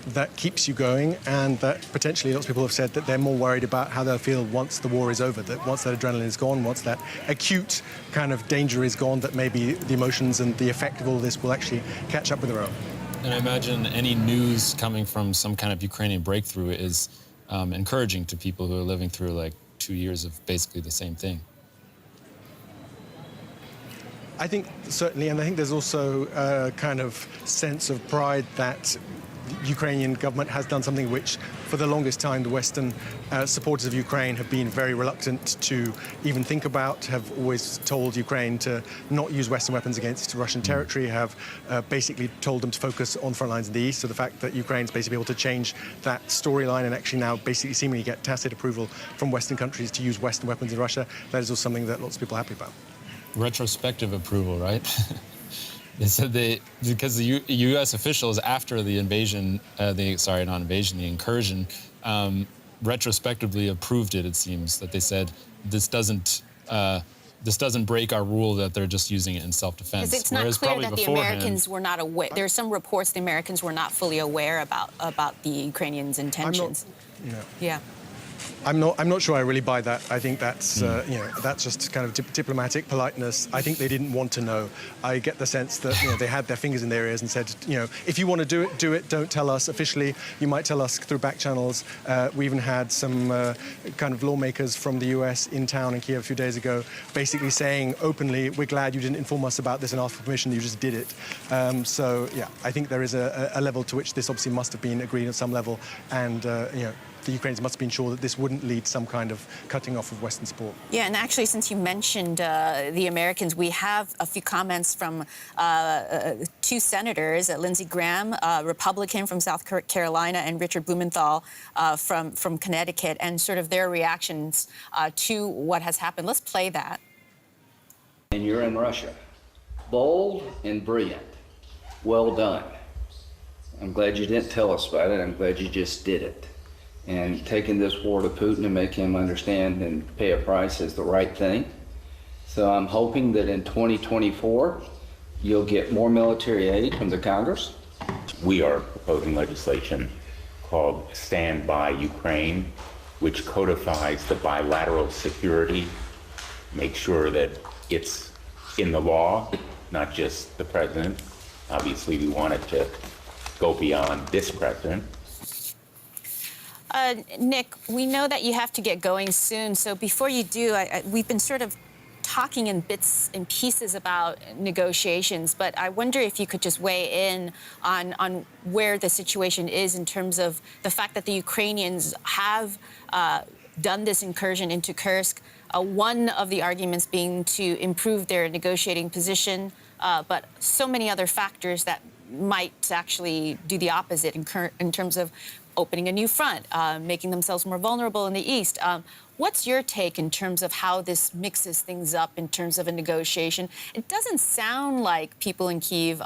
that keeps you going, and that potentially lots of people have said that they're more worried about how they'll feel once the war is over, that once that adrenaline is gone, once that acute kind of danger is gone, that maybe the emotions and the effect of all this will actually catch up with their own. And I imagine any news coming from some kind of Ukrainian breakthrough is encouraging to people who are living through like 2 years of basically the same thing. I think certainly, and I think there's also a kind of sense of pride that the Ukrainian government has done something which, for the longest time, the Western supporters of Ukraine have been very reluctant to even think about, have always told Ukraine to not use Western weapons against Russian territory, have basically told them to focus on front lines in the east. So the fact that Ukraine's basically able to change that storyline and actually now basically seemingly get tacit approval from Western countries to use Western weapons in Russia, that is also something that lots of people are happy about. Retrospective approval, right? They said because the U.S. officials, after the invasion, the incursion, retrospectively approved it. It seems that they said this doesn't break our rule that they're just using it in self-defense. Because it's not clear that the Americans were not aware. There are some reports the Americans were not fully aware about the Ukrainians' intentions. Yeah. I'm not sure I really buy that. I think that's that's just kind of diplomatic politeness. I think they didn't want to know. I get the sense that they had their fingers in their ears and said, if you want to do it, do it. Don't tell us officially. You might tell us through back channels. We even had some kind of lawmakers from the US in town in Kiev a few days ago, basically saying openly, "We're glad you didn't inform us about this and ask for permission. You just did it." So yeah, I think there is a level to which this obviously must have been agreed at some level, and the Ukrainians must have been sure that this wouldn't lead to some kind of cutting off of Western support. Yeah, and actually, since you mentioned the Americans, we have a few comments from two senators, Lindsey Graham, Republican from South Carolina, and Richard Blumenthal from Connecticut, and sort of their reactions to what has happened. Let's play that. And you're in Russia. Bold and brilliant. Well done. I'm glad you didn't tell us about it. I'm glad you just did it. And taking this war to Putin and make him understand and pay a price is the right thing. So I'm hoping that in 2024, you'll get more military aid from the Congress. We are proposing legislation called Stand By Ukraine, which codifies the bilateral security, make sure that it's in the law, not just the president. Obviously, we want it to go beyond this president. Nick, we know that you have to get going soon, so before you do, we've been sort of talking in bits and pieces about negotiations, but I wonder if you could just weigh in on where the situation is in terms of the fact that the Ukrainians have done this incursion into Kursk, one of the arguments being to improve their negotiating position, but so many other factors that might actually do the opposite in terms of opening a new front, making themselves more vulnerable in the east. What's your take in terms of how this mixes things up in terms of a negotiation? It doesn't sound like people in Kyiv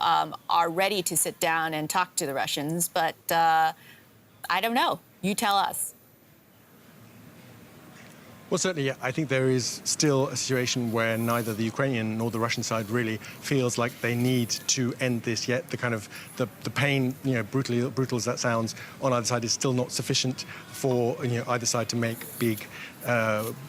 are ready to sit down and talk to the Russians, but I don't know. You tell us. Well, certainly, yeah. I think there is still a situation where neither the Ukrainian nor the Russian side really feels like they need to end this yet. The kind of the pain, brutal as that sounds, on either side is still not sufficient for either side to make big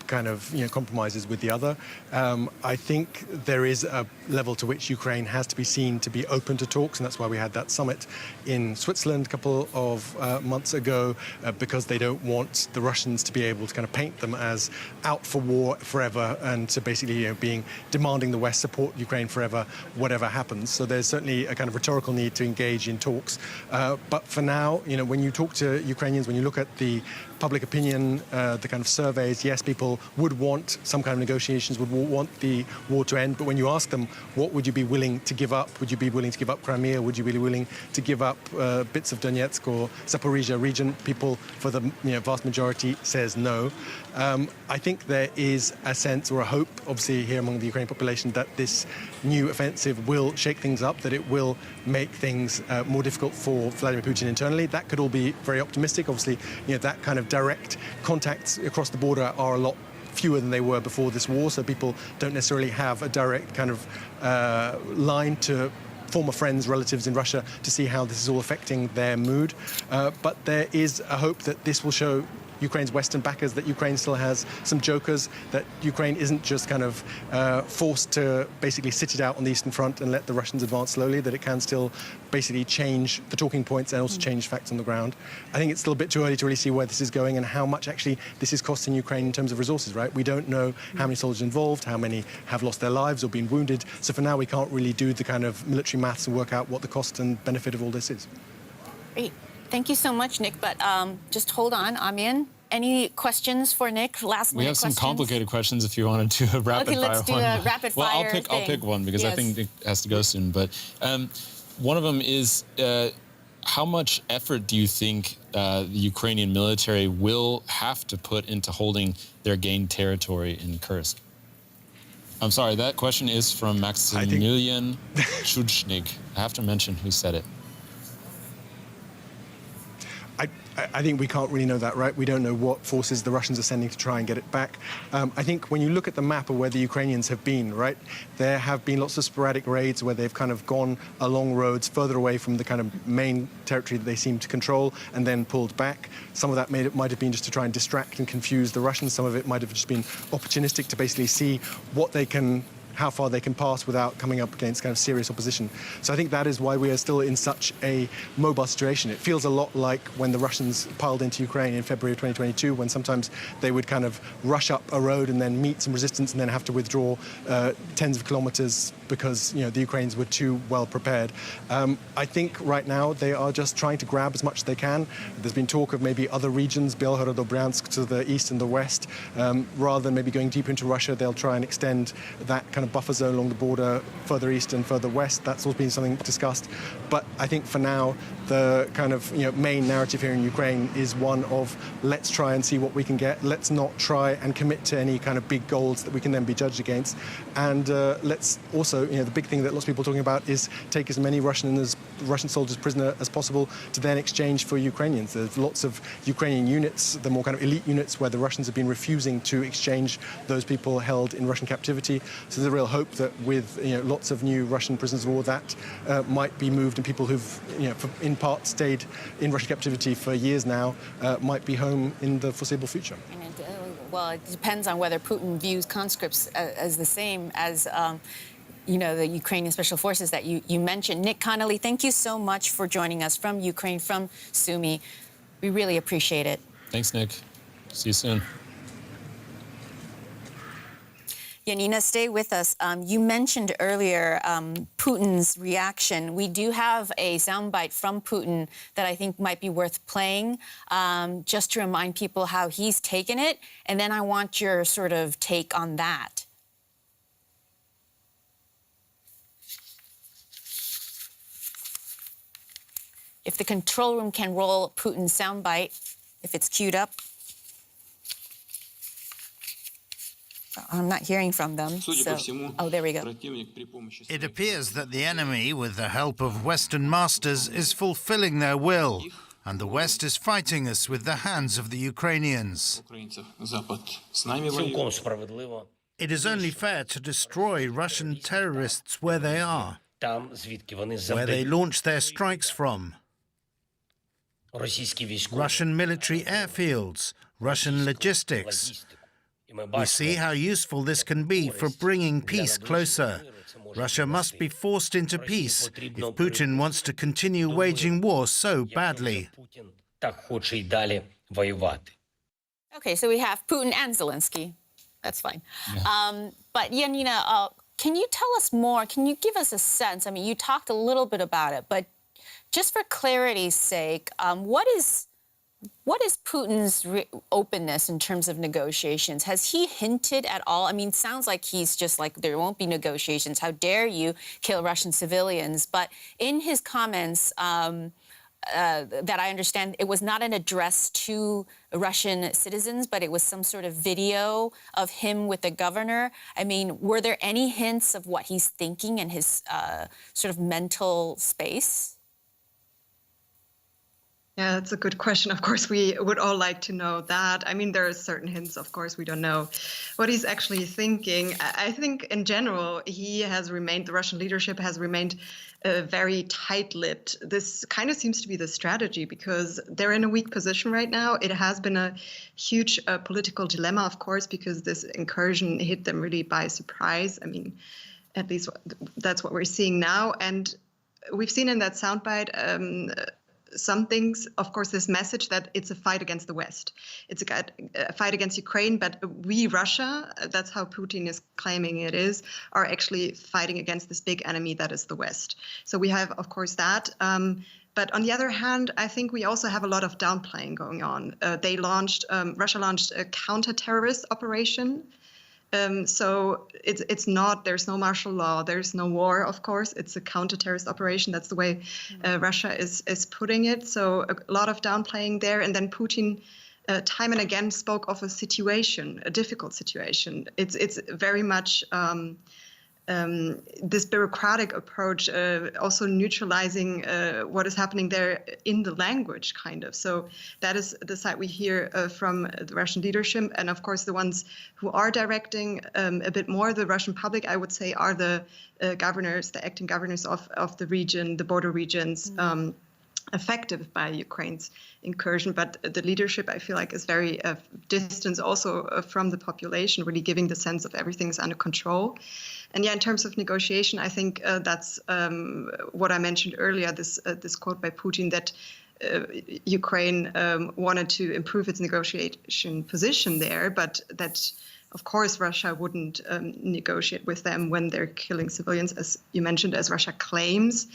compromises with the other. I think there is a level to which Ukraine has to be seen to be open to talks, and that's why we had that summit in Switzerland a couple of months ago, because they don't want the Russians to be able to kind of paint them as out for war forever and to basically demanding the West support Ukraine forever, whatever happens. So there's certainly a kind of rhetorical need to engage in talks. But for now, when you talk to Ukrainians, when you look at the public opinion, the kind of surveys, yes, people would want some kind of negotiations, would want the war to end. But when you ask them, what would you be willing to give up? Would you be willing to give up Crimea? Would you be willing to give up bits of Donetsk or Zaporizhia region? People, for the vast majority, says no. I think there is a sense or a hope, obviously, here among the Ukrainian population that this new offensive will shake things up, that it will make things more difficult for Vladimir Putin internally. That could all be very optimistic. Obviously, that kind of direct contacts across the border are a lot fewer than they were before this war, so people don't necessarily have a direct kind of line to former friends, relatives in Russia to see how this is all affecting their mood. But there is a hope that this will show Ukraine's Western backers that Ukraine still has some jokers, that Ukraine isn't just kind of forced to basically sit it out on the Eastern Front and let the Russians advance slowly, that it can still basically change the talking points and also change facts on the ground. I think it's still a bit too early to really see where this is going and how much actually this is costing Ukraine in terms of resources, right? We don't know how many soldiers involved, how many have lost their lives or been wounded. So for now, we can't really do the kind of military maths and work out what the cost and benefit of all this is. Great. Thank you so much, Nick. But just hold on, Amin. Any questions for Nick? Last minute We have some complicated questions if you wanted to rapid fire one. Okay, let's do a rapid fire. Well, I'll pick one because I think it has to go soon. But one of them is how much effort do you think the Ukrainian military will have to put into holding their gained territory in Kursk? I'm sorry, that question is from Maximilian Chudschnig. I have to mention who said it. I think we can't really know that, right? We don't know what forces the Russians are sending to try and get it back. I think when you look at the map of where the Ukrainians have been, right, there have been lots of sporadic raids where they've kind of gone along roads further away from the kind of main territory that they seem to control and then pulled back. Some of that might have been just to try and distract and confuse the Russians. Some of it might have just been opportunistic to basically see what they can, how far they can pass without coming up against kind of serious opposition. So I think that is why we are still in such a mobile situation. It feels a lot like when the Russians piled into Ukraine in February of 2022, when sometimes they would kind of rush up a road and then meet some resistance and then have to withdraw tens of kilometers because, you know, the Ukrainians were too well prepared. I think right now they are just trying to grab as much as they can. There's been talk of maybe other regions, Belgorod-Bryansk to the east and the west. Rather than maybe going deeper into Russia, they'll try and extend that kind of buffer zone along the border further east and further west. That's also been something discussed. But I think for now, the kind of, you know, main narrative here in Ukraine is one of let's try and see what we can get. Let's not try and commit to any kind of big goals that we can then be judged against. And let's also, you know, the big thing that lots of people are talking about is take as many Russian soldiers prisoner as possible to then exchange for Ukrainians. There's lots of Ukrainian units, the more kind of elite units, where the Russians have been refusing to exchange those people held in Russian captivity. So there's a real hope that with, you know, lots of new Russian prisoners of war, that might be moved, and people who've, you know, in part stayed in Russian captivity for years now might be home in the foreseeable future. Well, it depends on whether Putin views conscripts as the same as you know, the Ukrainian special forces that you mentioned. Nick Connolly, thank you so much for joining us from Ukraine, from Sumy. We really appreciate it. Thanks, Nick. See you soon. Janina, stay with us. You mentioned earlier Putin's reaction. We do have a soundbite from Putin that I think might be worth playing, just to remind people how he's taken it. And then I want your sort of take on that. If the control room can roll Putin's soundbite, if it's queued up. I'm not hearing from them. So, oh, there we go. It appears that the enemy, with the help of Western masters, is fulfilling their will, and the West is fighting us with the hands of the Ukrainians. It is only fair to destroy Russian terrorists where they are, where they launch their strikes from. Russian military airfields, Russian logistics. We see how useful this can be for bringing peace closer. Russia must be forced into peace if Putin wants to continue waging war so badly. Okay, so we have Putin and Zelenskyy. That's fine. Yeah. But Janina, can you tell us more? Can you give us a sense? I mean, you talked a little bit about it, but just for clarity's sake, what is Putin's openness in terms of negotiations? Has he hinted at all? I mean, it sounds like he's just like, there won't be negotiations. How dare you kill Russian civilians? But in his comments, that I understand, it was not an address to Russian citizens, but it was some sort of video of him with the governor. I mean, were there any hints of what he's thinking in his sort of mental space? Yeah, that's a good question. Of course, we would all like to know that. I mean, there are certain hints, of course, we don't know what he's actually thinking. I think in general, the Russian leadership has remained very tight-lipped. This kind of seems to be the strategy because they're in a weak position right now. It has been a huge political dilemma, of course, because this incursion hit them really by surprise. I mean, at least that's what we're seeing now. And we've seen in that soundbite some things, of course, this message that it's a fight against the West. It's a fight against Ukraine, but we, Russia, that's how Putin is claiming it is, are actually fighting against this big enemy that is the West. So we have, of course, that. But on the other hand, I think we also have a lot of downplaying going on. Russia launched a counter-terrorist operation. So it's not, there's no martial law, there's no war, of course. It's a counter-terrorist operation. That's the way Russia is putting it. So a lot of downplaying there. And then Putin time and again spoke of a situation, a difficult situation. It's very much this bureaucratic approach, also neutralizing what is happening there in the language, kind of. So that is the side we hear from the Russian leadership. And of course, the ones who are directing a bit more the Russian public, I would say, are the governors, the acting governors of the region, the border regions, affected by Ukraine's incursion. But the leadership, I feel like, is very distant also from the population, really giving the sense of everything's under control. And yeah, in terms of negotiation, I think that's what I mentioned earlier, this quote by Putin that Ukraine wanted to improve its negotiation position there, but that, of course, Russia wouldn't negotiate with them when they're killing civilians, as you mentioned, as Russia claims.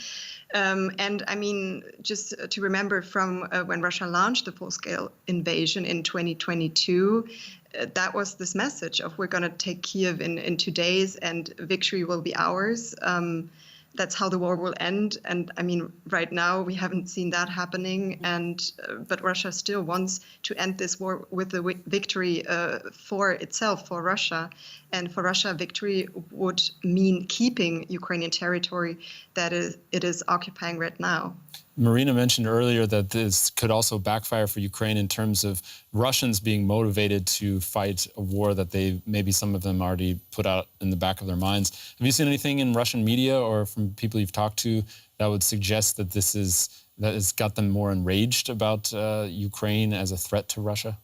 And I mean, just to remember from when Russia launched the full-scale invasion in 2022, that was this message of we're going to take Kiev in 2 days and victory will be ours. That's how the war will end. And I mean, right now we haven't seen that happening. And but Russia still wants to end this war with the victory for itself, for Russia. And for Russia, victory would mean keeping Ukrainian territory that it is occupying right now. Marina mentioned earlier that this could also backfire for Ukraine in terms of Russians being motivated to fight a war that maybe some of them already put out in the back of their minds. Have you seen anything in Russian media or from people you've talked to that would suggest that that has got them more enraged about Ukraine as a threat to Russia?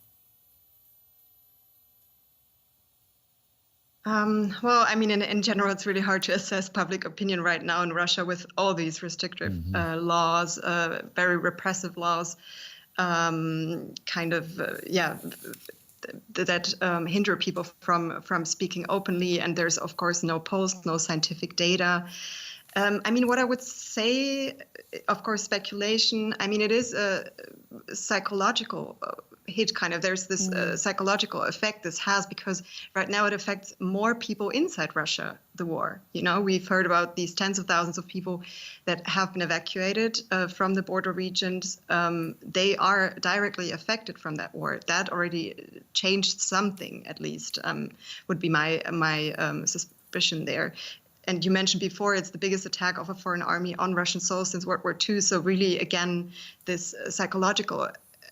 Well, I mean, in general, it's really hard to assess public opinion right now in Russia with all these restrictive laws, very repressive laws, that hinder people from speaking openly. And there's, of course, no polls, no scientific data. I mean, what I would say, of course, speculation. I mean, it is a psychological hit, kind of. There's this psychological effect this has, because right now it affects more people inside Russia, the war. You know, we've heard about these tens of thousands of people that have been evacuated from the border regions. They are directly affected from that war. That already changed something, at least, would be my suspicion there. And you mentioned before, it's the biggest attack of a foreign army on Russian soil since World War II. So really, again, this psychological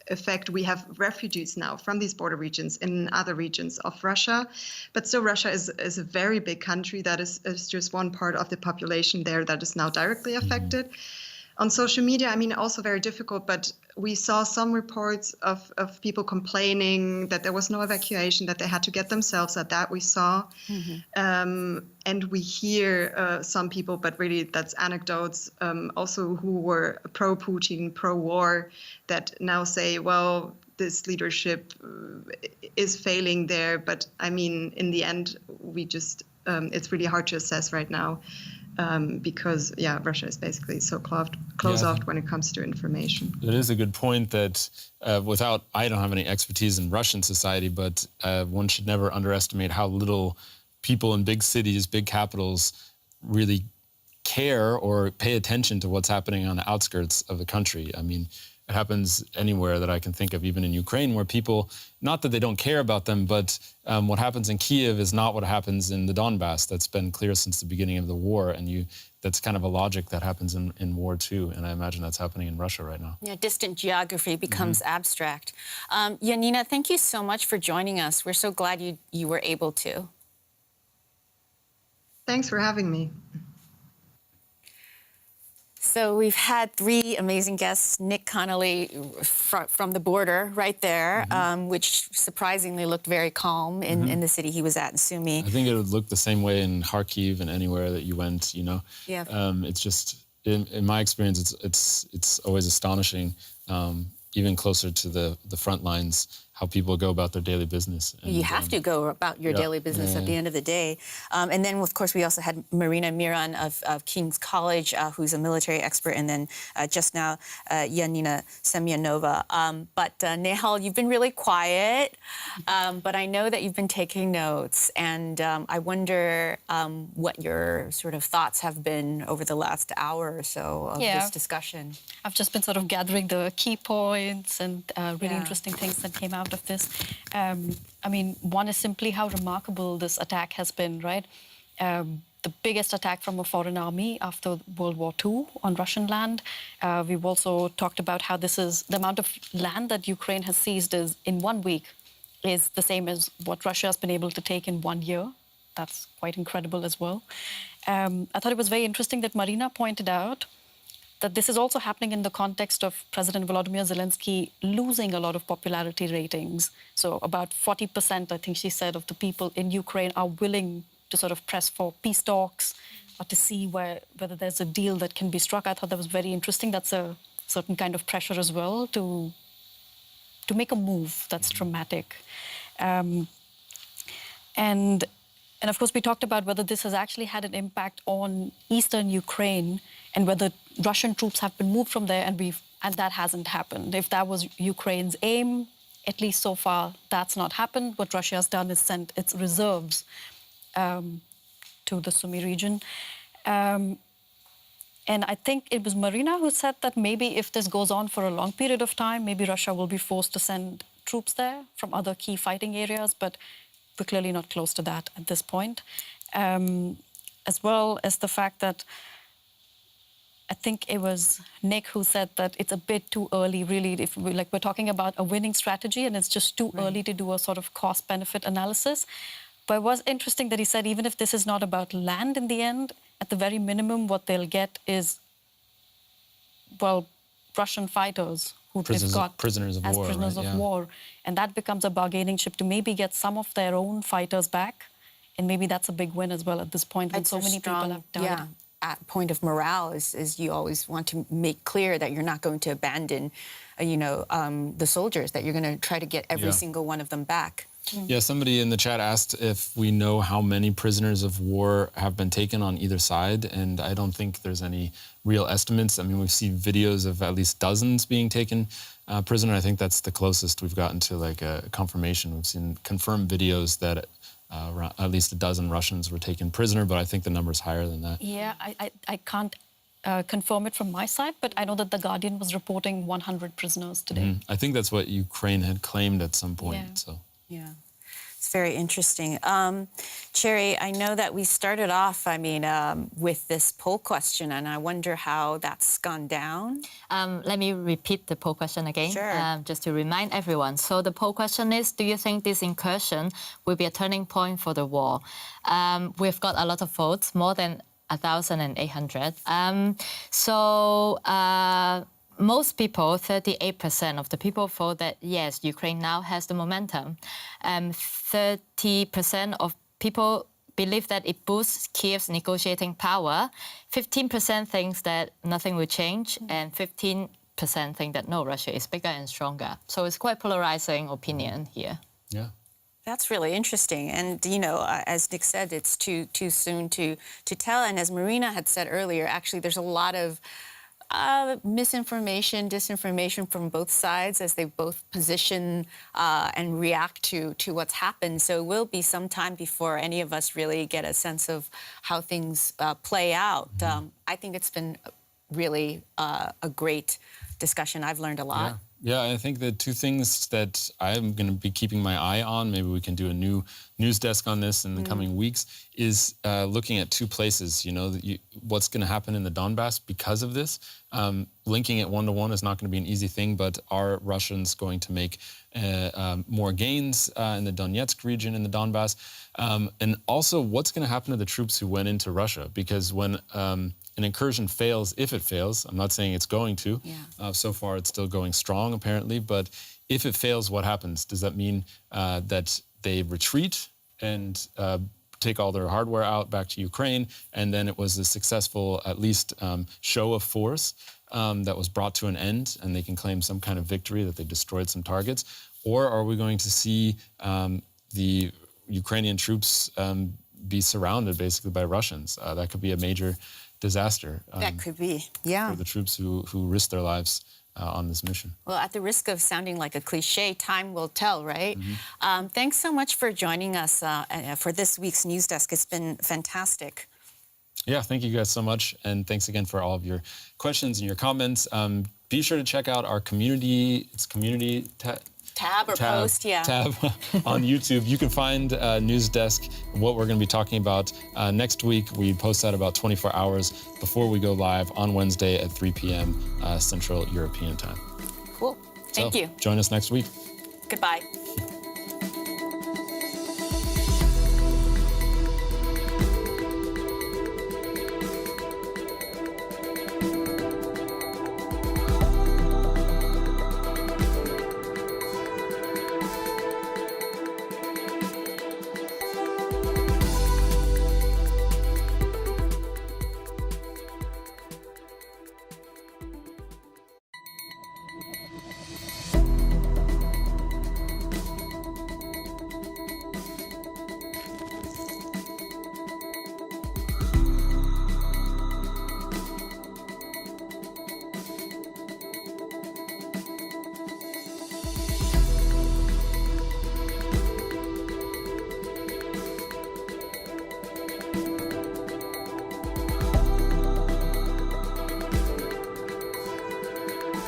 effect. We have refugees now from these border regions in other regions of Russia. But still, Russia is a very big country. That is just one part of the population there that is now directly affected. On social media, I mean, also very difficult, but we saw some reports of people complaining that there was no evacuation, that they had to get themselves at that we saw. And we hear some people, but really that's anecdotes, also who were pro-Putin, pro-war, that now say, well, this leadership is failing there. But I mean, in the end, we just, it's really hard to assess right now. Because, yeah, Russia is basically so closed off when it comes to information. It is a good point that I don't have any expertise in Russian society, but one should never underestimate how little people in big cities, big capitals really care or pay attention to what's happening on the outskirts of the country. I mean, it happens anywhere that I can think of, even in Ukraine, where people, not that they don't care about them, but what happens in Kiev is not what happens in the Donbass. That's been clear since the beginning of the war, and that's kind of a logic that happens in war too, and I imagine that's happening in Russia right now. Yeah, distant geography becomes abstract. Janina, thank you so much for joining us. We're so glad you were able to. Thanks for having me. So we've had three amazing guests. Nick Connolly from the border right there, which surprisingly looked very calm in the city he was at in Sumy. I think it would look the same way in Kharkiv and anywhere that you went, you know. Yeah. It's just, in my experience, it's always astonishing, even closer to the front lines, how people go about their daily business. And, you have to go about your daily business at the end of the day. And then, of course, we also had Marina Miron of King's College, who's a military expert, and then just now, Janina Semenova. But Nehal, you've been really quiet, but I know that you've been taking notes, and I wonder what your sort of thoughts have been over the last hour or so of this discussion. I've just been sort of gathering the key points and really interesting things that came out account of this. I mean, one is simply how remarkable this attack has been, right? The biggest attack from a foreign army after World War II on Russian land. We've also talked about how this is the amount of land that Ukraine has seized is in 1 week is the same as what Russia has been able to take in 1 year. That's quite incredible as well. I thought it was very interesting that Marina pointed out that this is also happening in the context of President Volodymyr Zelenskyy losing a lot of popularity ratings. So about 40%, I think she said, of the people in Ukraine are willing to sort of press for peace talks or to see whether there's a deal that can be struck. I thought that was very interesting. That's a certain kind of pressure as well to make a move that's dramatic. And of course, we talked about whether this has actually had an impact on eastern Ukraine and whether Russian troops have been moved from there, and that hasn't happened. If that was Ukraine's aim, at least so far, that's not happened. What Russia has done is sent its reserves to the Sumy region. And I think it was Marina who said that maybe if this goes on for a long period of time, maybe Russia will be forced to send troops there from other key fighting areas, but we're clearly not close to that at this point. As well as the fact that I think it was Nick who said that it's a bit too early, really. If we're talking about a winning strategy, and it's just too early to do a sort of cost-benefit analysis. But it was interesting that he said even if this is not about land in the end, at the very minimum, what they'll get is, well, Russian fighters who they've got prisoners of war, prisoners of war. And that becomes a bargaining chip to maybe get some of their own fighters back. And maybe that's a big win as well at this point when so many people have died. Yeah, at point of morale is you always want to make clear that you're not going to abandon, the soldiers, that you're going to try to get every single one of them back. Yeah, somebody in the chat asked if we know how many prisoners of war have been taken on either side, and I don't think there's any real estimates. I mean, we've seen videos of at least dozens being taken prisoner. I think that's the closest we've gotten to like a confirmation. We've seen confirmed videos that at least a dozen Russians were taken prisoner, but I think the number's higher than that. Yeah, I can't confirm it from my side, but I know that The Guardian was reporting 100 prisoners today. I think that's what Ukraine had claimed at some point. Yeah. So. Yeah, it's very interesting. Cherry, I know that we started off, with this poll question, and I wonder how that's gone down. Let me repeat the poll question again, Sure. just to remind everyone. So the poll question is, do you think this incursion will be a turning point for the war? We've got a lot of votes, more than 1,800. Most people, 38% of the people vote that, yes, Ukraine now has the momentum. 30% of people believe that it boosts Kiev's negotiating power. 15% thinks that nothing will change, and 15% think that, no, Russia is bigger and stronger. So it's quite polarizing opinion here. Yeah. That's really interesting. And, as Nick said, it's too soon to tell. And as Marina had said earlier, actually, there's a lot of misinformation, disinformation from both sides as they both position and react to what's happened. So it will be some time before any of us really get a sense of how things play out. I think it's been really a great discussion. I've learned a lot. Yeah, I think the two things that I'm going to be keeping my eye on, maybe we can do a new news desk on this in the coming weeks, is looking at two places, what's going to happen in the Donbass because of this. Linking it one-to-one is not going to be an easy thing, but are Russians going to make more gains in the Donetsk region in the Donbass? And also, what's going to happen to the troops who went into Russia? Because when an incursion fails, if it fails, I'm not saying it's going to. So far, it's still going strong, apparently. But if it fails, what happens? Does that mean that they retreat and take all their hardware out back to Ukraine, and then it was a successful, at least, show of force that was brought to an end, and they can claim some kind of victory that they destroyed some targets? Or are we going to see the Ukrainian troops be surrounded, basically, by Russians? That could be a major disaster. That could be, yeah. For the troops who risk their lives on this mission. Well, at the risk of sounding like a cliche, time will tell, right? Thanks so much for joining us for this week's News Desk. It's been fantastic. Yeah, thank you guys so much. And thanks again for all of your questions and your comments. Be sure to check out our community. It's tab or post, yeah. Tab on YouTube. You can find News Desk, what we're going to be talking about. Next week, we post that about 24 hours before we go live on Wednesday at 3 p.m. Central European time. Cool. Thank you. Join us next week. Goodbye.